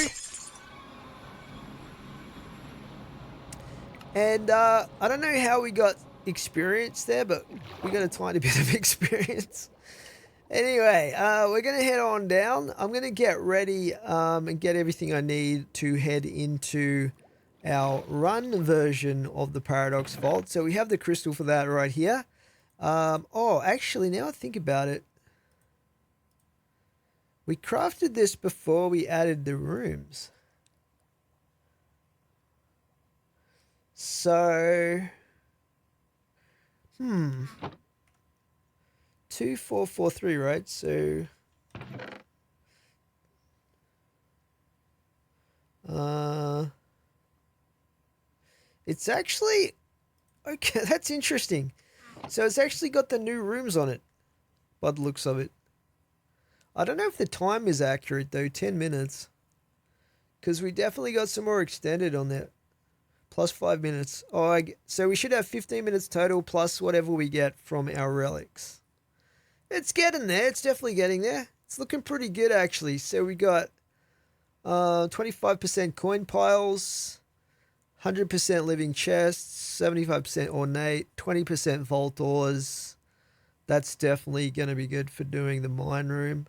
And I don't know how we got experience there, but we got a tiny bit of experience. Anyway, we're going to head on down. I'm going to get ready and get everything I need to head into our run version of the Paradox Vault. So we have the crystal for that right here. Oh, actually, now I think about it, we crafted this before we added the rooms. So, 2443, right? So, it's actually, okay, that's interesting. So it's actually got the new rooms on it, by the looks of it. I don't know if the time is accurate though, 10 minutes. Because we definitely got some more extended on there. Plus 5 minutes. Oh, so we should have 15 minutes total plus whatever we get from our relics. It's getting there. It's definitely getting there. It's looking pretty good actually. So we got 25% coin piles, 100% living chests, 75% ornate, 20% vault ores. That's definitely going to be good for doing the mine room.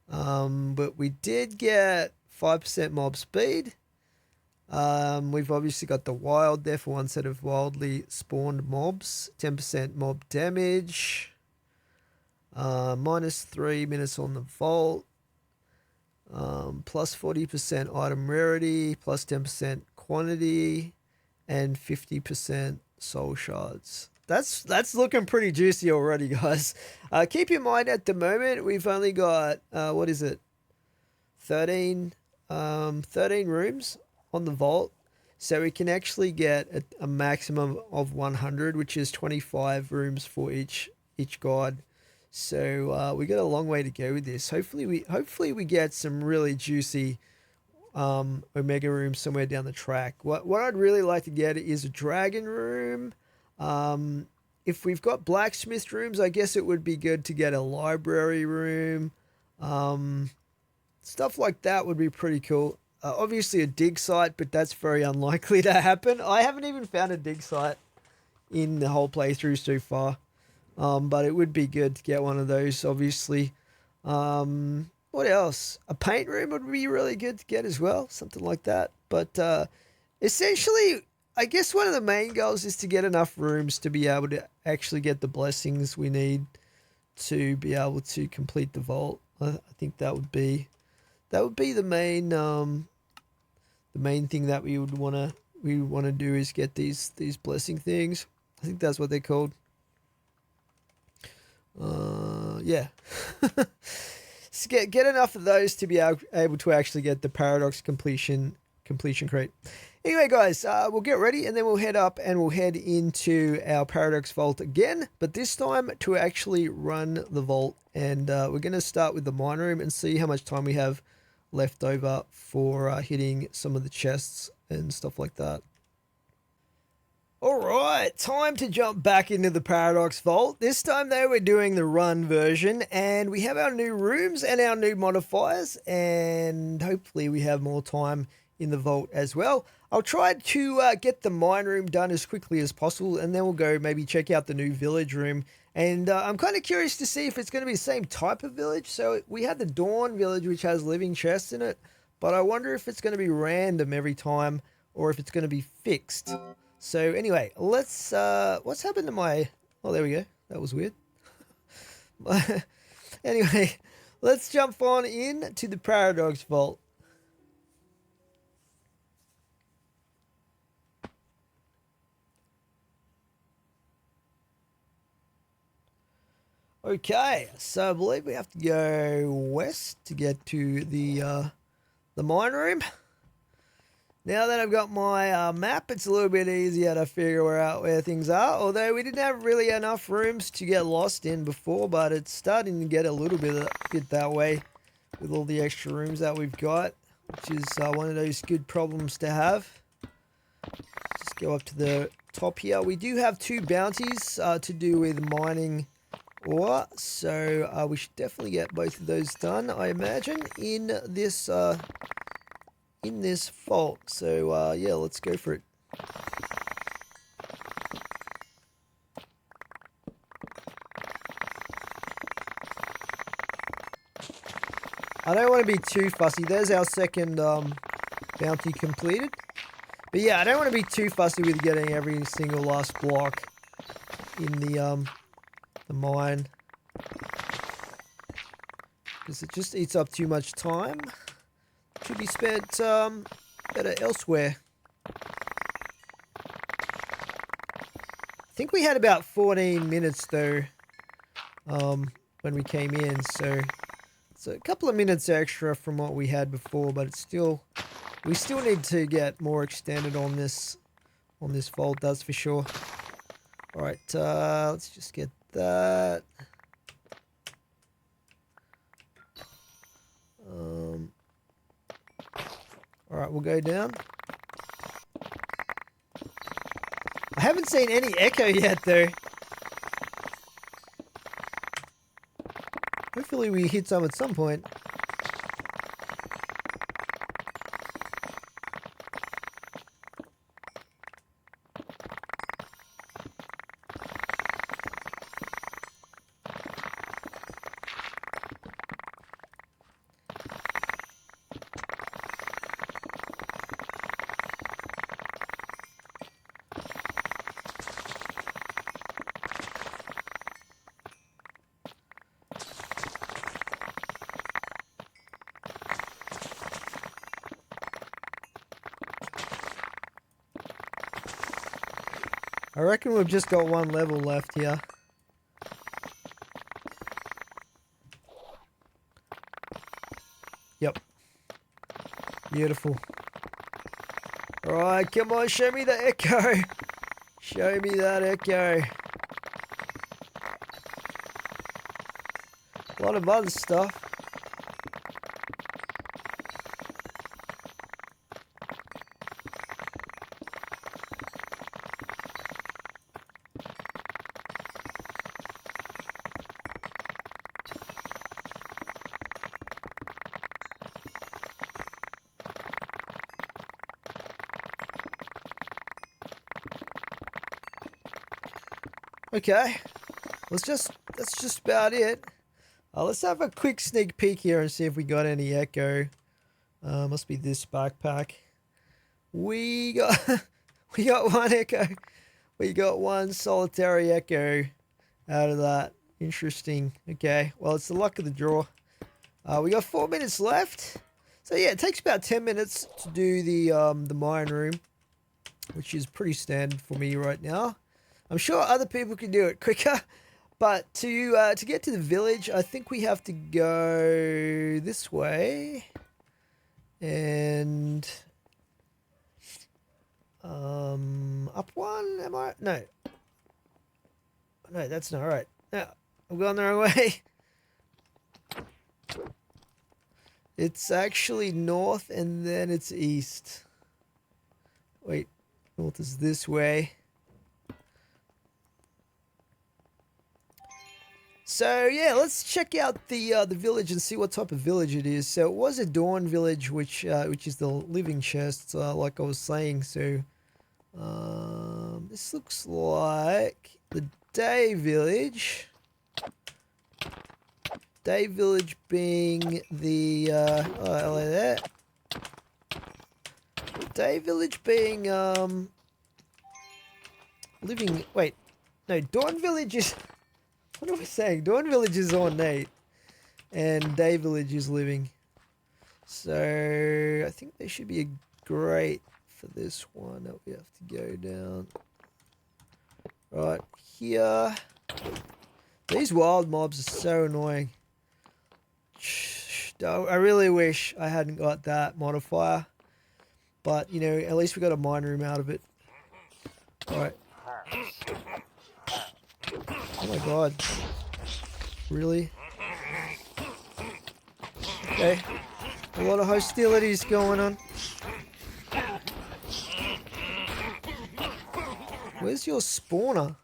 But we did get 5% mob speed. We've obviously got the wild there for one set of wildly spawned mobs. 10% mob damage. Minus 3 minutes on the vault. Plus 40% item rarity. Plus 10% quantity. And 50% soul shards. That's looking pretty juicy already, guys. Keep in mind at the moment we've only got what is it? 13 rooms on the vault, so we can actually get a maximum of 100, which is 25 rooms for each god. So we got a long way to go with this. Hopefully we get some really juicy omega rooms somewhere down the track. What I'd really like to get is a dragon room. If we've got blacksmith rooms, I guess it would be good to get a library room. Stuff like that would be pretty cool. Obviously a dig site, but that's very unlikely to happen. I haven't even found a dig site in the whole playthrough so far. But it would be good to get one of those, obviously. What else? A paint room would be really good to get as well. Something like that. But essentially, I guess one of the main goals is to get enough rooms to be able to actually get the blessings we need to be able to complete the vault. I think that would be the main thing that we would want to do is get these blessing things. I think that's what they're called. Yeah. So get enough of those to be able to actually get the paradox completion crate. Anyway, guys, we'll get ready and then we'll head up and we'll head into our Paradox Vault again, but this time to actually run the vault. And we're going to start with the mine room and see how much time we have left over for hitting some of the chests and stuff like that. All right, time to jump back into the Paradox Vault. This time, though, we're doing the run version, and we have our new rooms and our new modifiers, and hopefully we have more time in the vault as well. I'll try to get the mine room done as quickly as possible, and then we'll go maybe check out the new village room. And I'm kind of curious to see if it's going to be the same type of village. So we had the Dawn village, which has living chests in it, but I wonder if it's going to be random every time or if it's going to be fixed. So anyway, let's what's happened to my, oh there we go, that was weird. Anyway, let's jump on in to the Paradox Vault. Okay, so I believe we have to go west to get to the mine room. Now that I've got my map, it's a little bit easier to figure out where things are. Although we didn't have really enough rooms to get lost in before, but it's starting to get a little bit that way with all the extra rooms that we've got, which is one of those good problems to have. Just go up to the top here. We do have 2 bounties to do with mining ore, so we should definitely get both of those done, I imagine, in this vault. So yeah, let's go for it. I don't want to be too fussy. There's our second bounty completed. But yeah, I don't want to be too fussy with getting every single last block in the mine, because it just eats up too much time. Should be spent better elsewhere. I think we had about 14 minutes though when we came in, so it's a couple of minutes extra from what we had before, but it's still, we still need to get more extended on this vault, that's for sure. All right, let's just get that. All right, we'll go down. I haven't seen any echo yet, though. Hopefully we hit some at some point. I reckon we've just got 1 level left here. Yep. Beautiful. Alright, come on, show me the echo. Show me that echo. A lot of other stuff. Okay, that's just about it. Let's have a quick sneak peek here and see if we got any echo. Must be this backpack. We got 1 echo. We got 1 solitary echo out of that. Interesting. Okay, well, it's the luck of the draw. We got 4 minutes left. So yeah, it takes about 10 minutes to do the mine room, which is pretty standard for me right now. I'm sure other people can do it quicker, but to get to the village, I think we have to go this way, and up 1. Am I? No, that's not right. No, I'm going the wrong way. It's actually north, and then it's east. Wait, north is this way. So yeah, let's check out the village and see what type of village it is. So it was a dawn village, which is the living chests, like I was saying. So this looks like the day village. Day village being the oh, hello there. Day village being living... Wait. No, Dawn Village is... What am I saying? Dawn Village is ornate. And Day Village is living. So, I think there should be a grate for this one that we have to go down. Right here. These wild mobs are so annoying. I really wish I hadn't got that modifier. But, you know, at least we got a mine room out of it. Alright. Oh my god. Really? Okay. A lot of hostilities going on. Where's your spawner?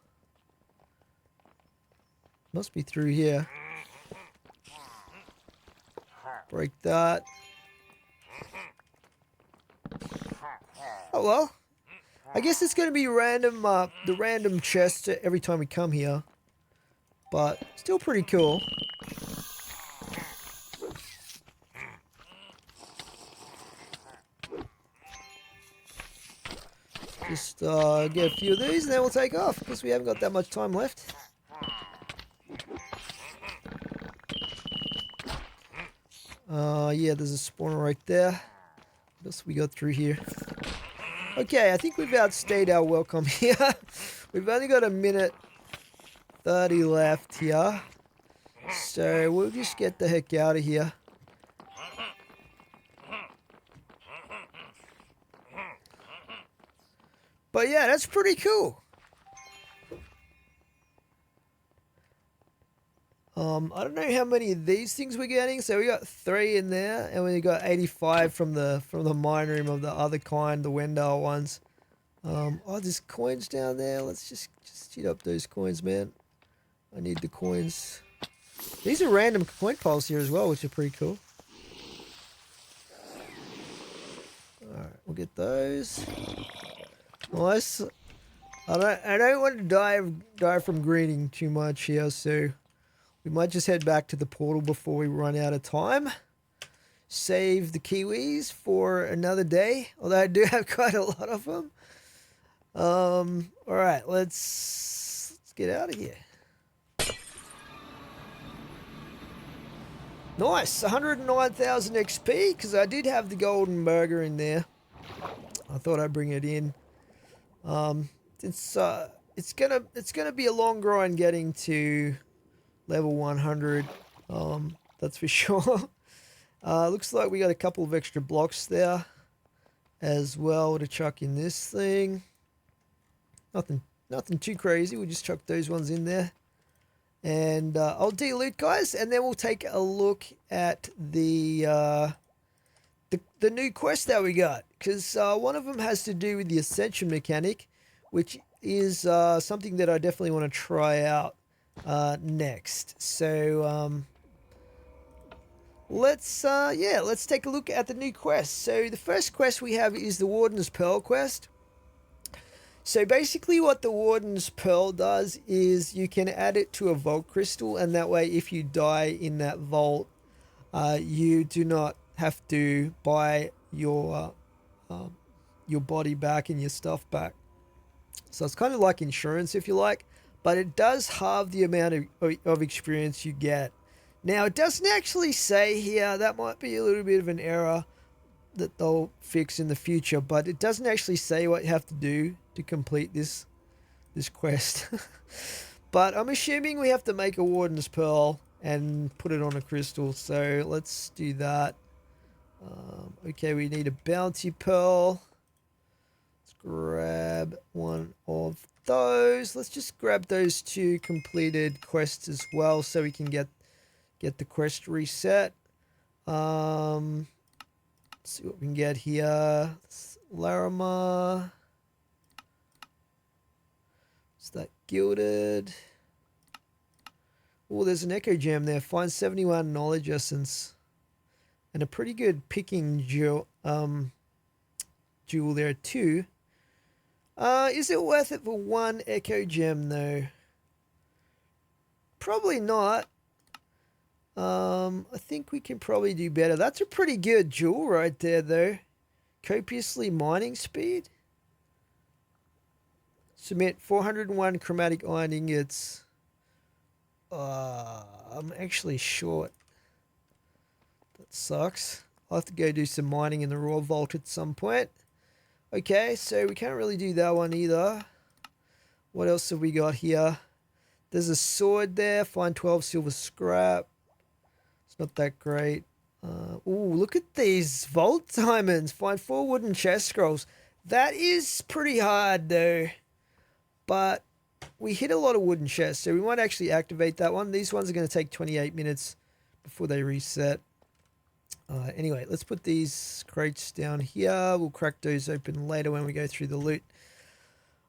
Must be through here. Break that. Oh well. I guess it's going to be random, the random chests every time we come here. But still pretty cool. Just get a few of these and then we'll take off because we haven't got that much time left. Yeah, there's a spawner right there. What else we got through here? Okay, I think we've outstayed our welcome here. We've only got a minute 30 left here. So we'll just get the heck out of here. But yeah, that's pretty cool. I don't know how many of these things we're getting. So we got 3 in there, and we got 85 from the mine room of the other kind, the Wendell ones. Oh, there's coins down there. Let's just cheat up those coins, man. I need the coins. These are random coin piles here as well, which are pretty cool. All right, we'll get those. Nice. I don't want to die from greening too much here, so we might just head back to the portal before we run out of time. Save the kiwis for another day, although I do have quite a lot of them. All right, let's get out of here. Nice, 109,000 XP because I did have the golden burger in there. I thought I'd bring it in. It's gonna be a long grind getting to level 100. That's for sure. Looks like we got a couple of extra blocks there as well to chuck in this thing. Nothing too crazy. We'll just chuck those ones in there. And I'll de-loot, guys, and then we'll take a look at the new quest that we got, because one of them has to do with the Ascension mechanic, which is something that I definitely want to try out next. So let's take a look at the new quest. So the first quest we have is the Warden's Pearl quest. So basically what the Warden's Pearl does is you can add it to a vault crystal, and that way if you die in that vault, you do not have to buy your body back and your stuff back. So it's kind of like insurance, if you like, but it does halve the amount of experience you get. Now, it doesn't actually say here, that might be a little bit of an error that they'll fix in the future, but it doesn't actually say what you have to do to complete this quest. But I'm assuming we have to make a Warden's Pearl and put it on a crystal, so let's do that. Okay, we need a Bounty Pearl. Let's grab one of those. Let's just grab those 2 completed quests as well so we can get the quest reset. Let's see what we can get here. Larimar. Is that gilded? Oh, there's an Echo Gem there. Find 71 Knowledge Essence. And a pretty good picking jewel there too. Is it worth it for 1 Echo Gem though? Probably not. I think we can probably do better. That's a pretty good jewel right there though. Copiously mining speed. Submit 401 chromatic iron ingots. I'm actually short. That sucks. I'll have to go do some mining in the raw vault at some point. Okay, so we can't really do that one either. What else have we got here? There's a sword there. Find 12 silver scrap. It's not that great. Ooh, look at these vault diamonds. Find 4 wooden chest scrolls. That is pretty hard though. But we hit a lot of wooden chests, so we might actually activate that one. These ones are going to take 28 minutes before they reset. Anyway, let's put these crates down here. We'll crack those open later when we go through the loot.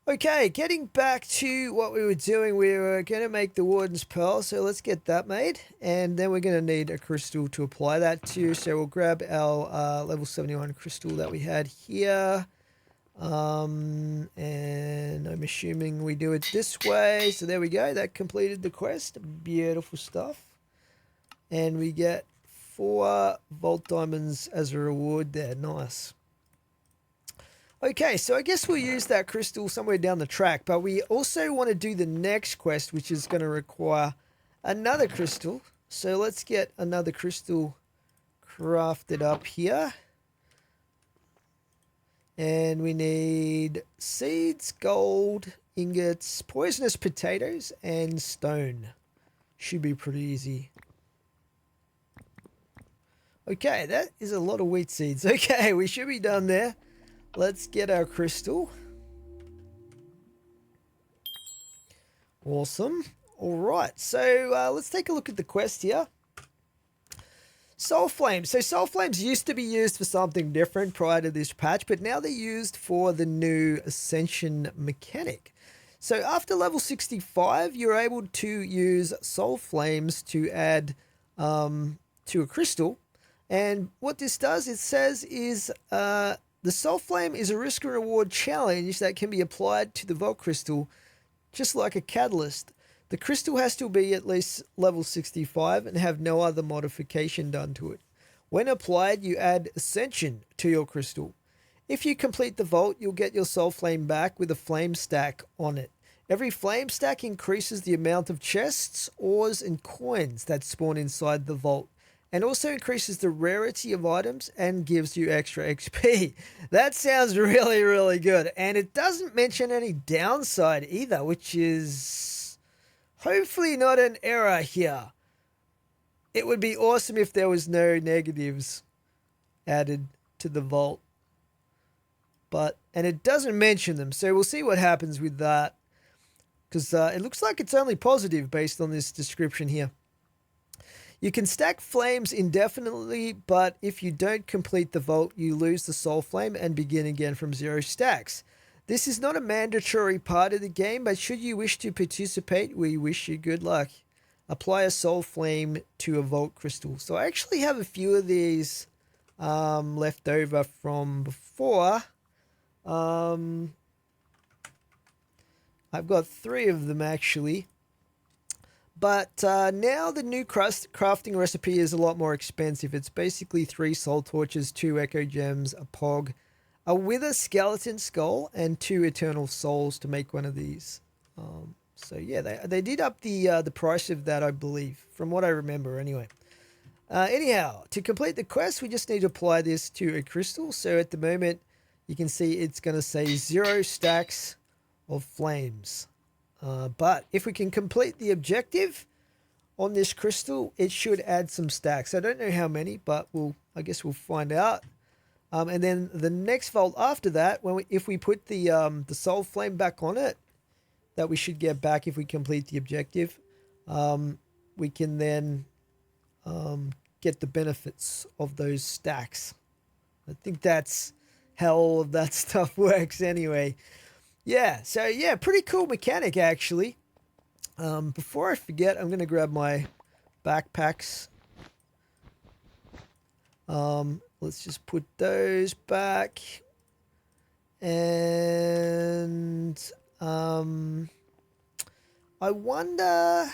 Okay, getting back to what we were doing, we were going to make the Warden's Pearl, so let's get that made. And then we're going to need a crystal to apply that to, so we'll grab our level 71 crystal that we had here. And I'm assuming we do it this way. So there we go, that completed the quest. Beautiful stuff. And we get 4 vault diamonds as a reward there. Nice. Okay, so I guess we'll use that crystal somewhere down the track, but we also want to do the next quest, which is going to require another crystal. So let's get another crystal crafted up here. And we need seeds, gold, ingots, poisonous potatoes, and stone. Should be pretty easy. Okay, that is a lot of wheat seeds. Okay, we should be done there. Let's get our crystal. Awesome. All right, so let's take a look at the quest here. Soul Flames. So Soul Flames used to be used for something different prior to this patch, but now they're used for the new Ascension mechanic. So after level 65, you're able to use Soul Flames to add to a crystal. And what this does, it says, is the Soul Flame is a risk and reward challenge that can be applied to the Vault Crystal, just like a catalyst. The crystal has to be at least level 65 and have no other modification done to it. When applied, you add Ascension to your crystal. If you complete the vault, you'll get your Soul Flame back with a flame stack on it. Every flame stack increases the amount of chests, ores, and coins that spawn inside the vault, and also increases the rarity of items and gives you extra XP. That sounds really, really good. And it doesn't mention any downside either, which is hopefully not an error here. It would be awesome if there was no negatives added to the vault. And it doesn't mention them, so we'll see what happens with that. Because it looks like it's only positive based on this description here. You can stack flames indefinitely, but if you don't complete the vault, you lose the soul flame and begin again from 0 stacks. This is not a mandatory part of the game, but should you wish to participate, we wish you good luck. Apply a soul flame to a vault crystal. So I actually have a few of these left over from before. I've got 3 of them actually. But now the new crafting recipe is a lot more expensive. It's basically 3 soul torches, 2 echo gems, a pog, a wither skeleton skull, and 2 eternal souls to make one of these. So yeah, they did up the price of that, I believe, from what I remember anyway. Anyhow, to complete the quest, we just need to apply this to a crystal. So at the moment, you can see it's going to say 0 stacks of flames. But if we can complete the objective on this crystal, it should add some stacks. I don't know how many, but I guess we'll find out. And then the next vault after that, if we put the soul flame back on it, that we should get back if we complete the objective, we can then get the benefits of those stacks. I think that's how all of that stuff works anyway. Yeah, so yeah, pretty cool mechanic actually. Before I forget, I'm going to grab my backpacks. Let's just put those back. And I wonder...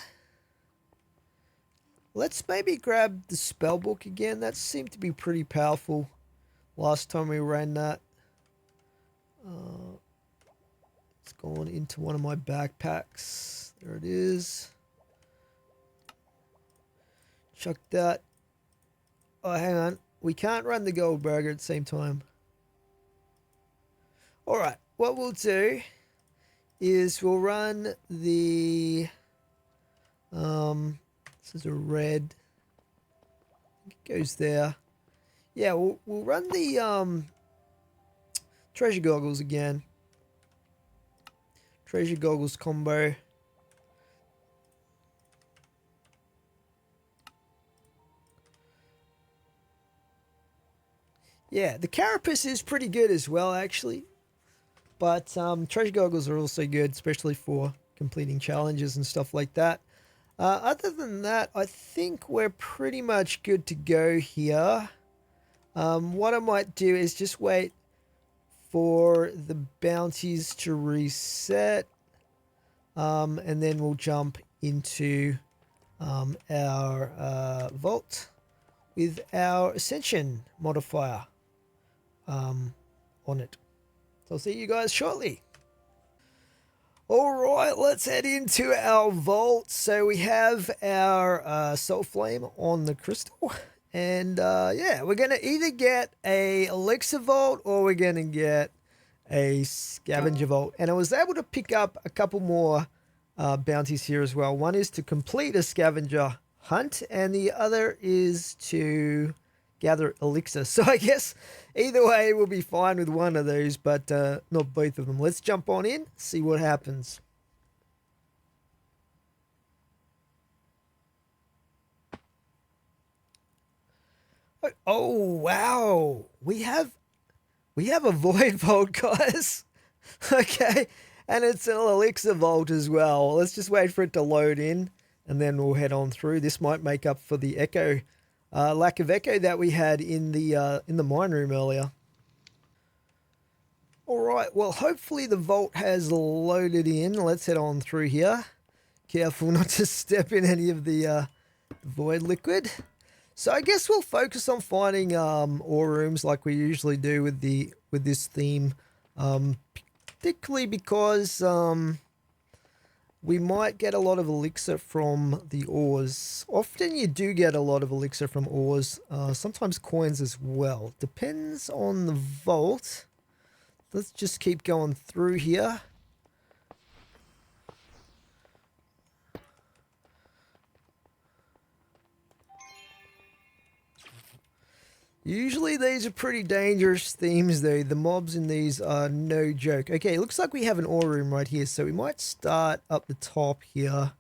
Let's maybe grab the spellbook again. That seemed to be pretty powerful last time we ran that. It's gone into one of my backpacks. There it is. Chuck that. Oh, hang on. We can't run the gold burger at the same time. Alright, what we'll do is we'll run the... this is a red. It goes there. Yeah, we'll run the treasure goggles again. Treasure goggles combo. Yeah, the carapace is pretty good as well, actually. But treasure goggles are also good, especially for completing challenges and stuff like that. Other than that, I think we're pretty much good to go here. What I might do is just wait for the bounties to reset. And then we'll jump into our vault with our Ascension modifier on it. So I'll see you guys shortly. Alright, let's head into our vault. So we have our soul flame on the crystal. And yeah, we're going to either get a elixir vault or we're going to get a scavenger vault. And I was able to pick up a couple more bounties here as well. One is to complete a scavenger hunt and the other is to gather elixir. So I guess either way we'll be fine with one of those, but not both of them. Let's jump on in, see what happens. Oh wow, we have a void vault, guys. Okay, and it's an elixir vault as well. Let's just wait for it to load in and then we'll head on through. This might make up for the echo lack of echo that we had in the mine room earlier. Alright, well hopefully the vault has loaded in. Let's head on through here. Careful not to step in any of the void liquid. So I guess we'll focus on finding ore rooms like we usually do with this theme. Particularly because we might get a lot of elixir from the ores. Often you do get a lot of elixir from ores, sometimes coins as well. Depends on the vault. Let's just keep going through here. Usually these are pretty dangerous themes though. The mobs in these are no joke. Okay, looks like we have an ore room right here. So we might start up the top here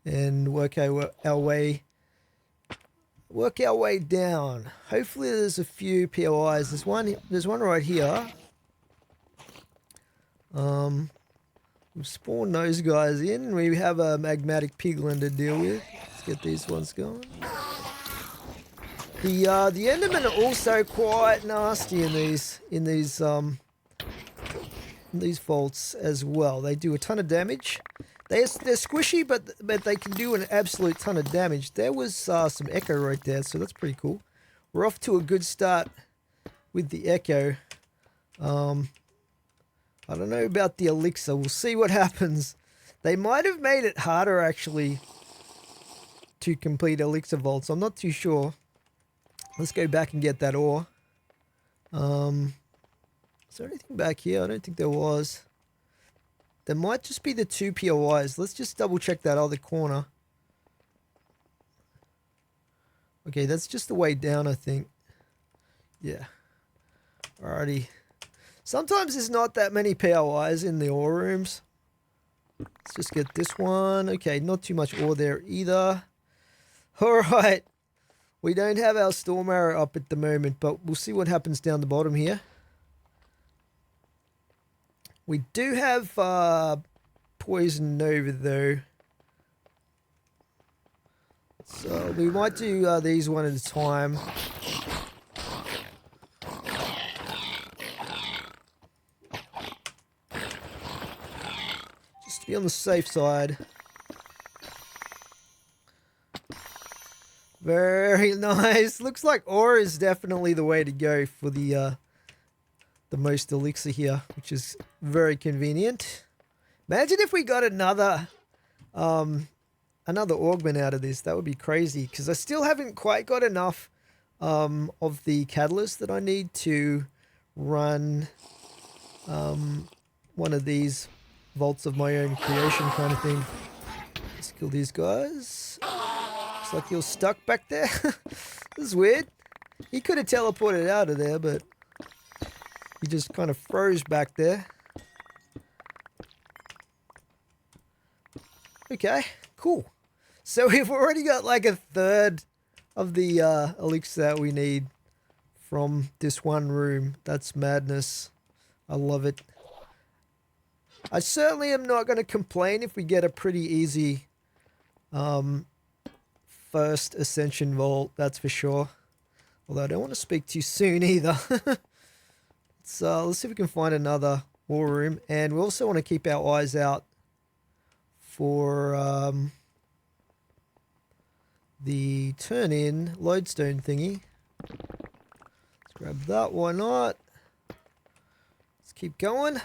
and work our way down. Hopefully there's a few POIs. There's one right here. We've spawned those guys in. We have a magmatic piglin to deal with. Let's get these ones going. The Endermen are also quite nasty in these vaults as well. They do a ton of damage. They're squishy, but they can do an absolute ton of damage. There was some echo right there, so that's pretty cool. We're off to a good start with the echo. I don't know about the elixir. We'll see what happens. They might have made it harder actually to complete elixir vaults. I'm not too sure. Let's go back and get that ore. Is there anything back here? I don't think there was. There might just be the 2 POIs. Let's just double check that other corner. Okay, that's just the way down, I think. Yeah. Alrighty. Sometimes there's not that many POIs in the ore rooms. Let's just get this one. Okay, not too much ore there either. Alright. We don't have our storm arrow up at the moment, but we'll see what happens down the bottom here. We do have poison nova though. So we might do these one at a time. Just to be on the safe side. Very nice. Looks like ore is definitely the way to go for the most elixir here, which is very convenient. Imagine if we got another augment out of this. That would be crazy, because I still haven't quite got enough of the catalyst that I need to run one of these vaults of my own creation kind of thing. Let's kill these guys. Looks like you're stuck back there. This is weird. He could have teleported out of there, but he just kind of froze back there. Okay, cool. So we've already got like a third of the elixir that we need from this one room. That's madness. I love it. I certainly am not going to complain if we get a pretty easy first Ascension vault, that's for sure. Although I don't want to speak too soon either. Let's see if we can find another war room. And we also want to keep our eyes out for the turn-in lodestone thingy. Let's grab that, why not? Let's keep going.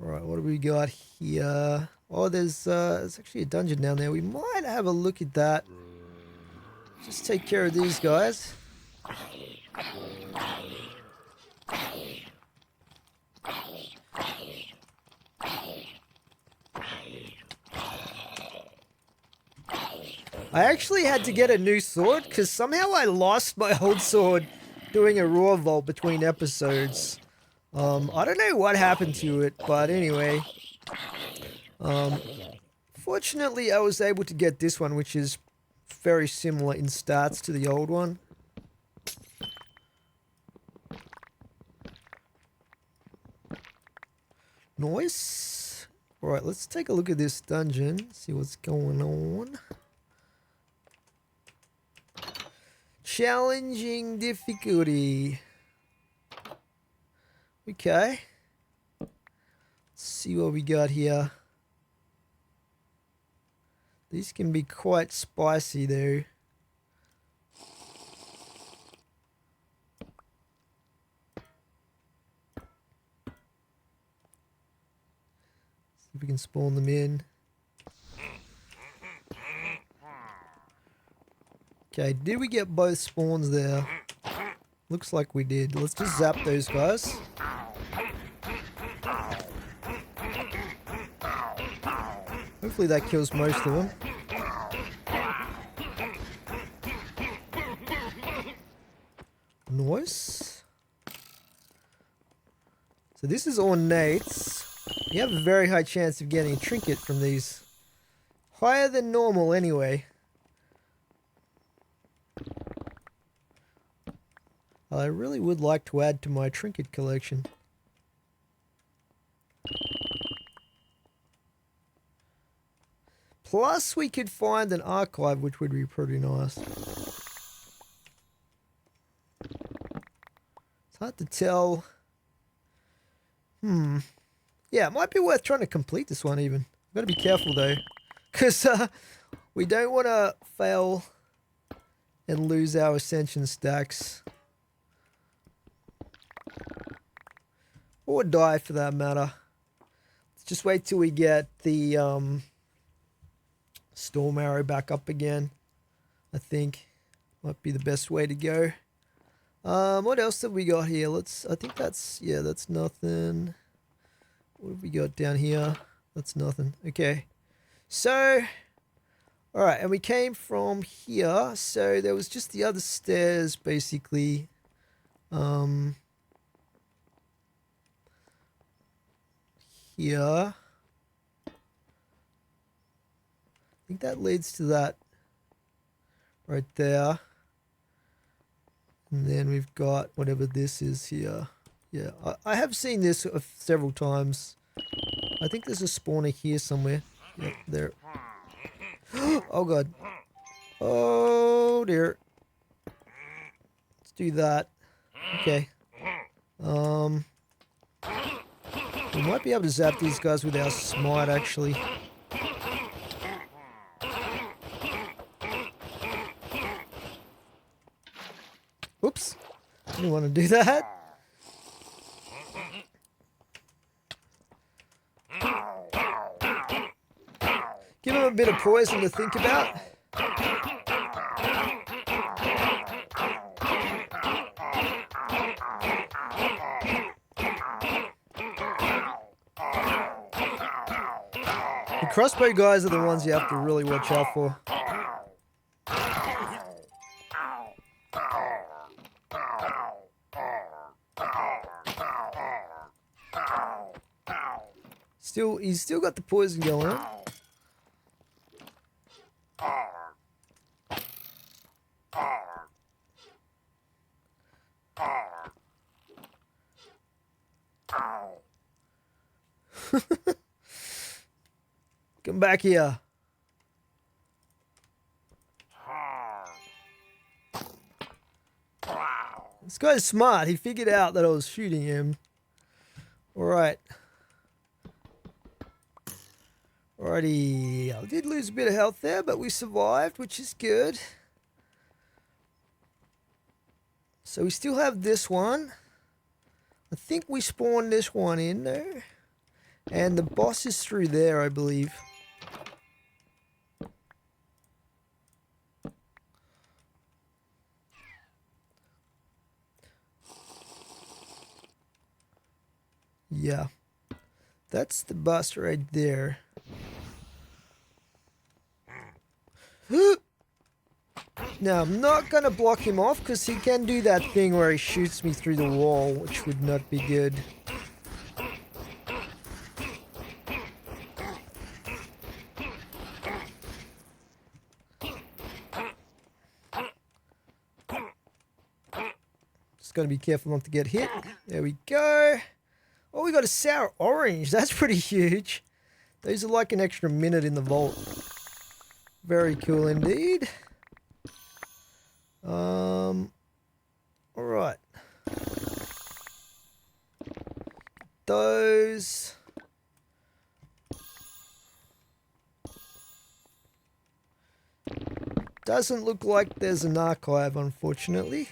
Alright, what do we got here? Oh, there's actually a dungeon down there. We might have a look at that. Just take care of these guys. I actually had to get a new sword because somehow I lost my old sword doing a raw vault between episodes. I don't know what happened to it, but anyway. Fortunately, I was able to get this one, which is very similar in stats to the old one. Nice. Alright, let's take a look at this dungeon, see what's going on. Challenging difficulty. Okay. Let's see what we got here. These can be quite spicy though. See if we can spawn them in. Okay, did we get both spawns there? Looks like we did. Let's just zap those guys. Hopefully that kills most of them. Nice. So this is ornates. You have a very high chance of getting a trinket from these. Higher than normal anyway. I really would like to add to my trinket collection. Plus we could find an archive, which would be pretty nice. It's hard to tell. Yeah, it might be worth trying to complete this one even. I've got to be careful though. Because we don't want to fail and lose our Ascension stacks. Or die for that matter. Let's just wait till we get the Storm Arrow back up again. I think might be the best way to go. What else have we got here? I think that's nothing. What have we got down here? That's nothing. Okay. So, alright, and we came from here. So there was just the other stairs basically. Here. I think that leads to that right there. And then we've got whatever this is here. Yeah, I have seen this several times. I think there's a spawner here somewhere. Yep, there. Oh god. Oh dear. Let's do that. Okay. We might be able to zap these guys with our smite actually. Oops. I definitely want to do that. Give him a bit of poison to think about. The crossbow guys are the ones you have to really watch out for. He's still got the poison going on. Come back here. This guy's smart. He figured out that I was shooting him. Alright. Alrighty. I did lose a bit of health there, but we survived, which is good. So we still have this one. I think we spawned this one in there. And the boss is through there, I believe. Yeah. That's the boss right there. Now, I'm not going to block him off because he can do that thing where he shoots me through the wall, which would not be good. Just got to be careful not to get hit. There we go. Oh, we got a sour orange. That's pretty huge. These are like an extra minute in the vault. Very cool indeed. Alright. Those. Doesn't look like there's an archive, unfortunately.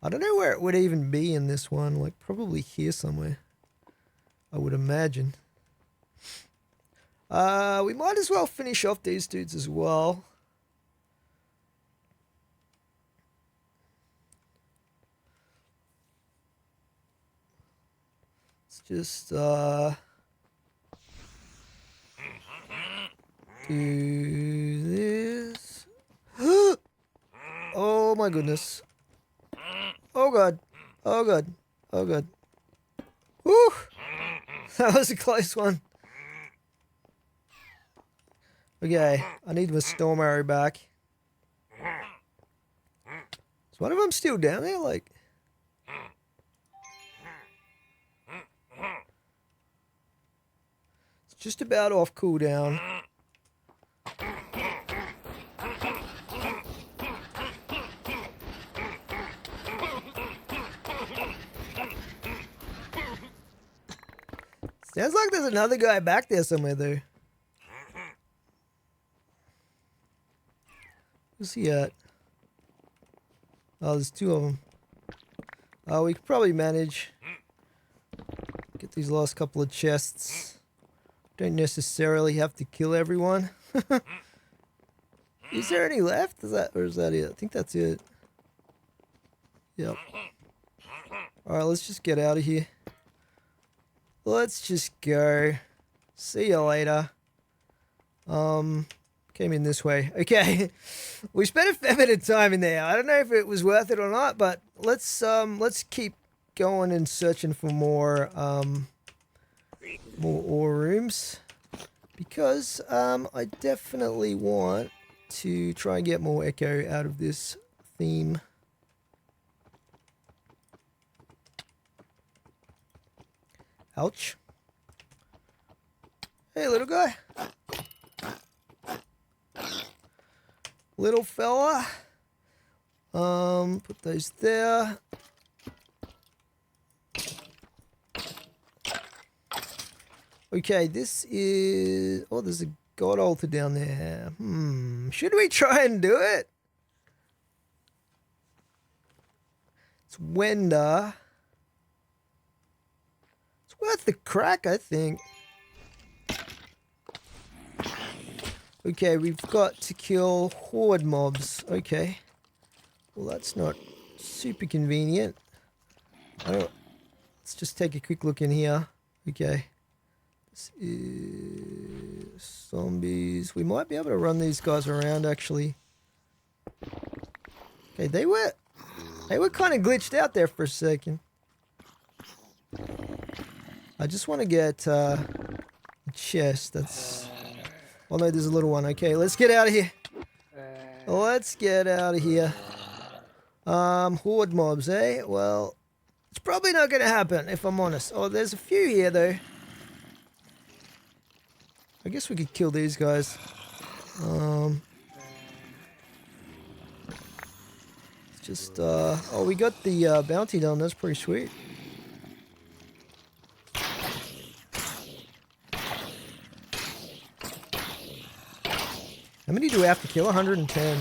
I don't know where it would even be in this one. Like, probably here somewhere, I would imagine. We might as well finish off these dudes as well. Let's just do this. Oh my goodness. Oh god. Oh god. Oh god. Woo! That was a close one. Okay, I need my storm arrow back. Is one of them still down there? Like, it's just about off cooldown. Sounds like there's another guy back there somewhere, though. Who's he at? Oh, there's two of them. Oh, we could probably manage. Get these last couple of chests. Don't necessarily have to kill everyone. Is there any left? Or is that it? I think that's it. Yep. Alright, let's just get out of here. Let's just go. See you later. Came in this way. Okay. We spent a fair bit of time in there. I don't know if it was worth it or not, but let's keep going and searching for more ore rooms. Because I definitely want to try and get more echo out of this theme. Ouch. Hey, little guy. Little fella. Put those there. Okay, this is... Oh, there's a god altar down there. Should we try and do it? It's Wender. It's worth the crack, I think. Okay, we've got to kill horde mobs. Okay. Well, that's not super convenient. Let's just take a quick look in here. Okay. This is zombies. We might be able to run these guys around, actually. Okay, they were kind of glitched out there for a second. I just want to get a chest. That's... Oh no, there's a little one. Okay, let's get out of here. Let's get out of here. Horde mobs, eh? Well, it's probably not going to happen, if I'm honest. Oh, there's a few here, though. I guess we could kill these guys. Just, oh, we got the bounty done. That's pretty sweet. How many do we have to kill? 110.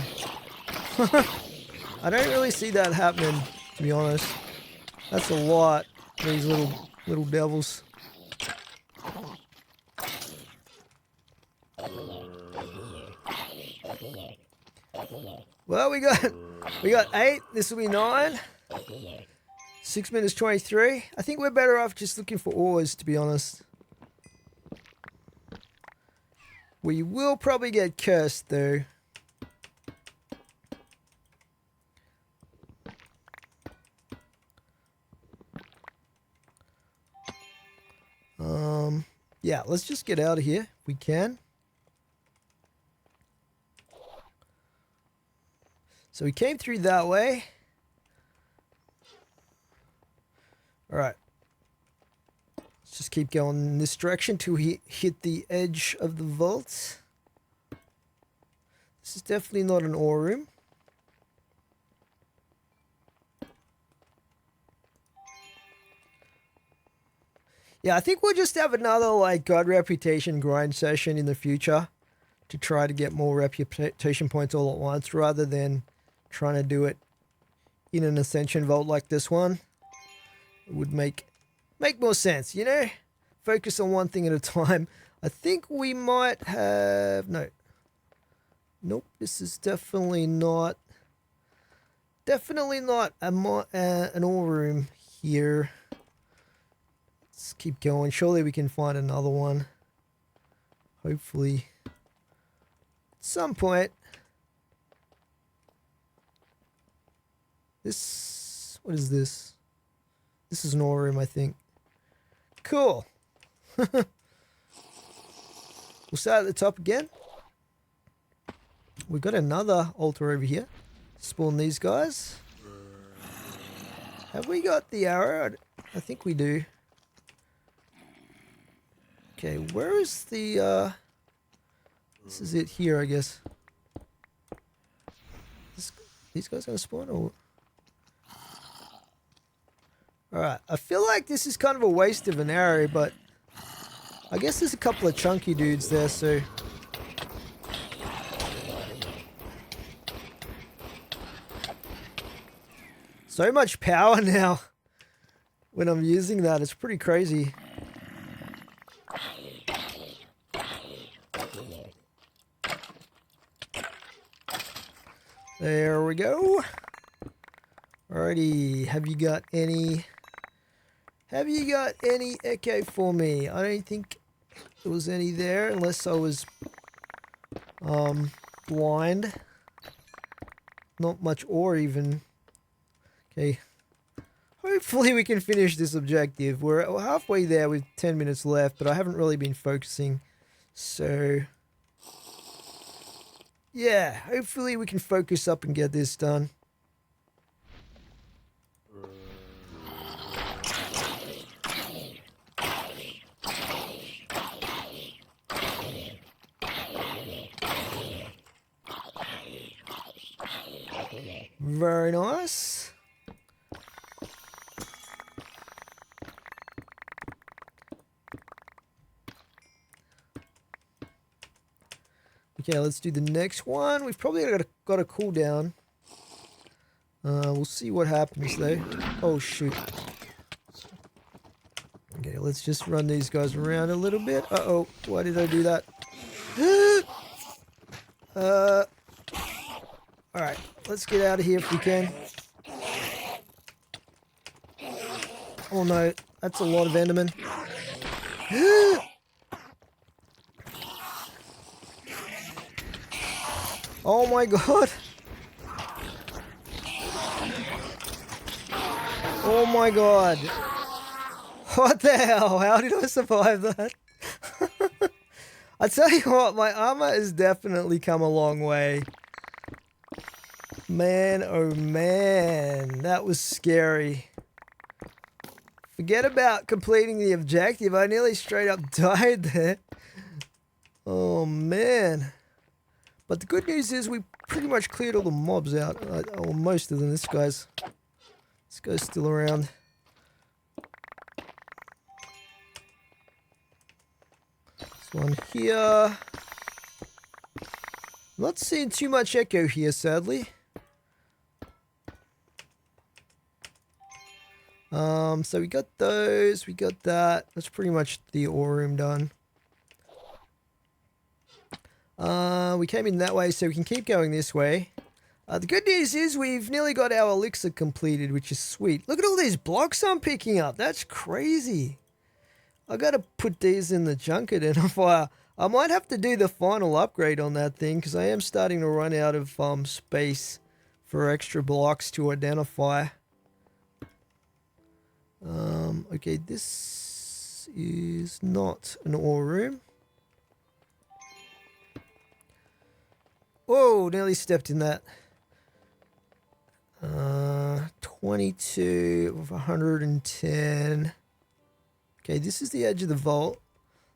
I don't really see that happening, to be honest. That's a lot, these little devils. Well, we got 8. This will be 9. 6 minutes 23. I think we're better off just looking for ores, to be honest. We will probably get cursed, though. Yeah, let's just get out of here if we can. So we came through that way. Alright. Let's just keep going in this direction till we hit the edge of the vault. This is definitely not an ore room. Yeah, I think we'll just have another, like, God Reputation grind session in the future to try to get more reputation points all at once, rather than trying to do it in an Ascension vault like this one. It would make more sense, you know? Focus on one thing at a time. I think we might have... No. Nope, this is definitely not... Definitely not an ore room here. Let's keep going. Surely we can find another one. Hopefully. At some point. This... What is this? This is an ore room, I think. Cool. We'll start at the top again. We've got another altar over here. Spawn these guys. Have we got the arrow? I think we do. Okay, where is the, this is it here, I guess. These guys gonna spawn, or... Alright, I feel like this is kind of a waste of an arrow, but... I guess there's a couple of chunky dudes there, so... So much power now when I'm using that. It's pretty crazy. There we go. Alrighty, have you got any echo for me? I don't think there was any there, unless I was blind. Not much ore even. Okay. Hopefully we can finish this objective. We're halfway there with 10 minutes left, but I haven't really been focusing. So yeah, hopefully we can focus up and get this done. Very nice. Okay, let's do the next one. We've probably got a cooldown. We'll see what happens though. Oh shoot. Okay, let's just run these guys around a little bit. Uh-oh, why did I do that? Alright, let's get out of here if we can. Oh no, that's a lot of Endermen. Oh my god. Oh my god. What the hell? How did I survive that? I tell you what, my armor has definitely come a long way. Man, oh man, that was scary. Forget about completing the objective. I nearly straight up died there. Oh man. But the good news is we pretty much cleared all the mobs out. Or most of them. This guy's still around. This one here. Not seeing too much echo here, sadly. So we got those, we got that. That's pretty much the ore room done. We came in that way, so we can keep going this way. The good news is we've nearly got our elixir completed, which is sweet. Look at all these blocks I'm picking up. That's crazy. I gotta put these in the junk identifier. I might have to do the final upgrade on that thing, because I am starting to run out of space for extra blocks to identify. Okay, this is not an ore room. Whoa, nearly stepped in that. 22 of 110. Okay, this is the edge of the vault.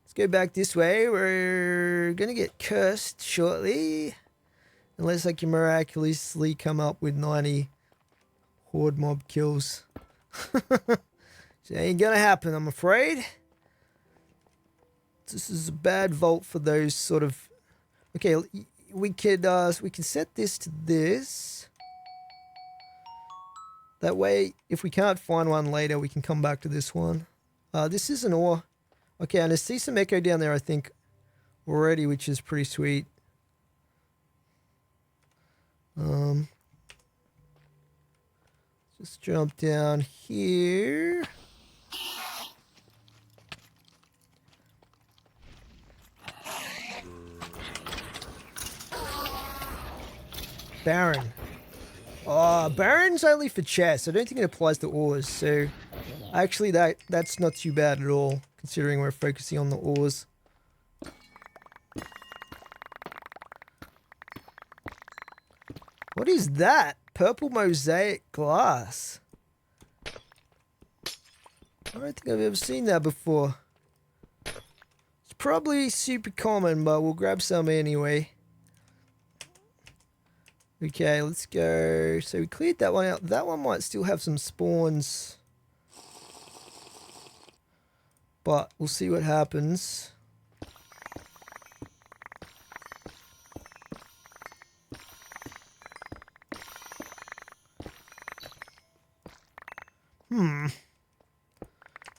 Let's go back this way. We're gonna get cursed shortly. Unless I can miraculously come up with 90 horde mob kills. So it ain't gonna happen, I'm afraid. This is a bad vault for those sort of... Okay, we can set this to this. That way, if we can't find one later, we can come back to this one. This is an ore. Okay, and I see some echo down there, I think, already, which is pretty sweet. Just jump down here. Baron. Oh, Baron's only for chests. I don't think it applies to ores, so actually that's not too bad at all, considering we're focusing on the ores. What is that? Purple mosaic glass. I don't think I've ever seen that before. It's probably super common, but we'll grab some anyway. Okay, let's go. So we cleared that one out. That one might still have some spawns. But we'll see what happens.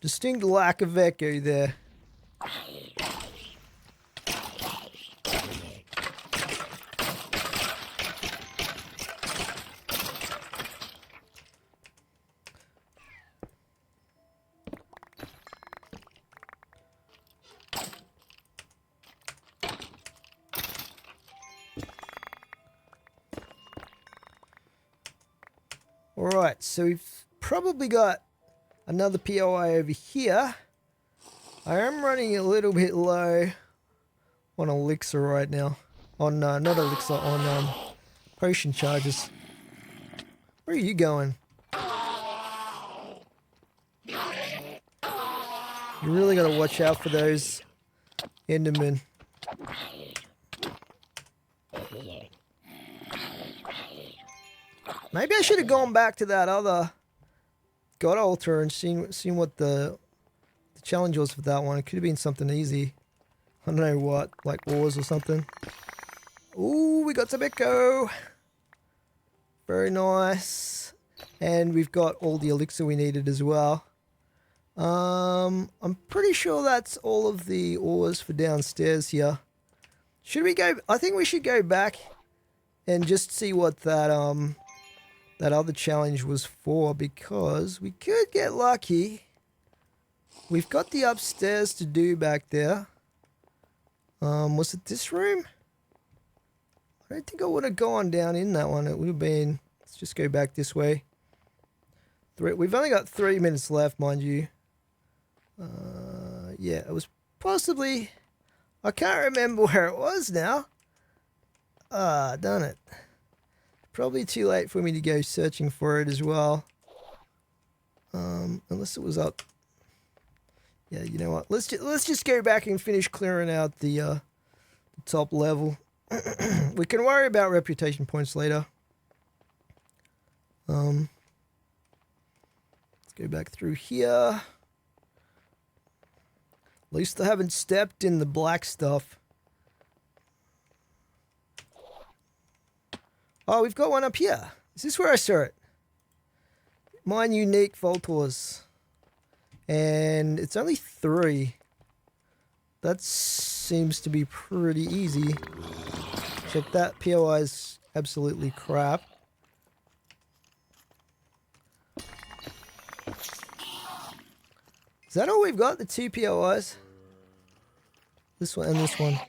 Distinct lack of echo there. Alright, so we've probably got another POI over here. I am running a little bit low on elixir right now. On, not elixir, on potion charges. Where are you going? You really gotta watch out for those Endermen. Maybe I should have gone back to that other God altar and seen what the challenge was for that one. It could have been something easy. I don't know what, like ores or something. Ooh, we got some echo. Very nice. And we've got all the elixir we needed as well. I'm pretty sure that's all of the ores for downstairs here. Should we go? I think we should go back and just see what that that other challenge was for, because we could get lucky. We've got the upstairs to do back there. Was it this room? I don't think I would have gone down in that one. It would have been, let's just go back this way. We've only got 3 minutes left, mind you. Yeah, it was possibly, I can't remember where it was now. Done it. Probably too late for me to go searching for it as well. Unless it was up. Yeah, you know what? Let's just go back and finish clearing out the top level. We can worry about reputation points later. Let's go back through here. At least I haven't stepped in the black stuff. Oh, we've got one up here. Is this where I saw it? Mine unique VAULTS. And it's only 3. That seems to be pretty easy. Check that. POI is absolutely crap. Is that all we've got? The 2 POIs? This one and this one.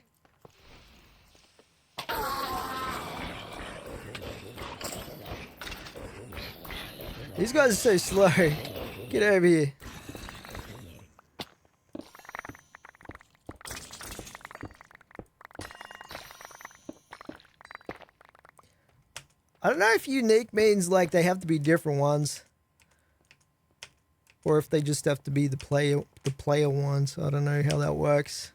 These guys are so slow. Get over here. I don't know if unique means like they have to be different ones, or if they just have to be the player ones. I don't know how that works.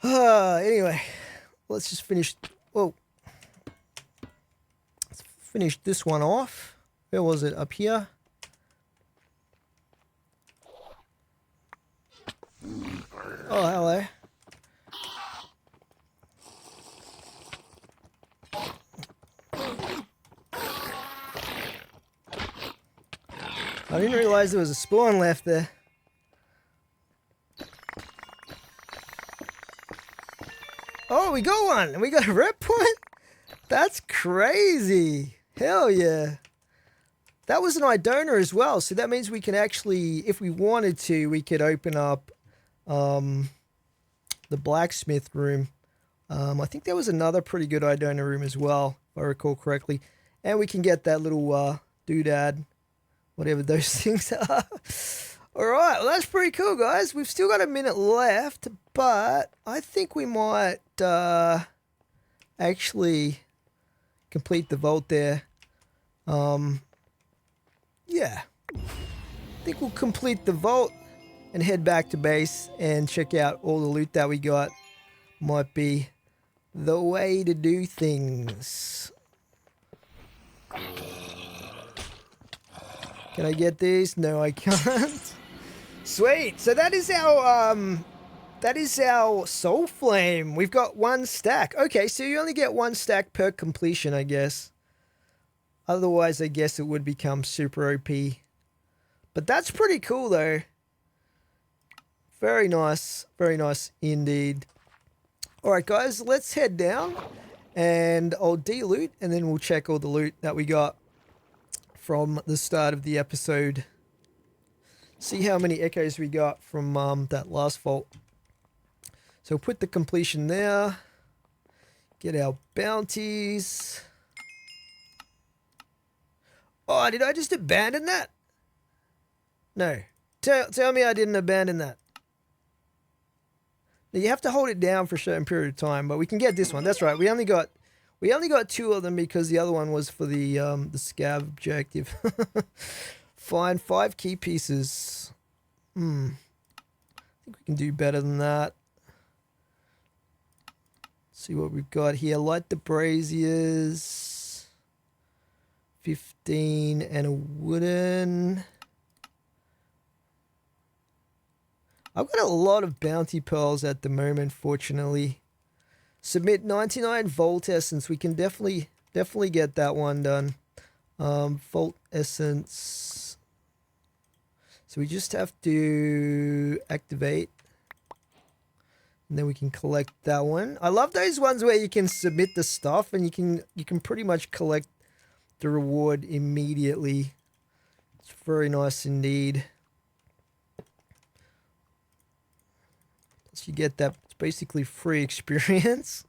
Anyway, let's just finish. Whoa. Let's finish this one off. Where was it? Up here. Oh, hello. I didn't realize there was a spawn left there. Oh, we got one! We got a rep point? That's crazy! Hell yeah! That was an Idona as well, so that means we can actually, if we wanted to, we could open up the blacksmith room. I think there was another pretty good Idona room as well, if I recall correctly. And we can get that little doodad, whatever those things are. Alright, well that's pretty cool, guys. We've still got a minute left, but I think we might actually complete the vault there. Yeah. I think we'll complete the vault and head back to base and check out all the loot that we got. Might be the way to do things. Can I get these? No, I can't. Sweet. So that is our soul flame. We've got 1 stack. Okay, so you only get 1 stack per completion, I guess. Otherwise, I guess it would become super OP. But that's pretty cool, though. Very nice indeed. Alright, guys, let's head down. And I'll de-loot, and then we'll check all the loot that we got from the start of the episode. See how many echoes we got from that last vault. So put the completion there. Get our bounties. Oh, did I just abandon that? No. Tell me I didn't abandon that. Now, you have to hold it down for a certain period of time, but we can get this one. That's right. We only got 2 of them because the other one was for the scav objective. Find 5 key pieces. I think we can do better than that. Let's see what we've got here. Light the braziers. 15 and a wooden. I've got a lot of bounty pearls at the moment, fortunately. Submit 99 Vault Essence. We can definitely definitely get that one done. Vault essence. So we just have to activate, and then we can collect that one. I love those ones where you can submit the stuff and you can pretty much collect the reward immediately. It's very nice indeed. Plus you get that, it's basically free experience.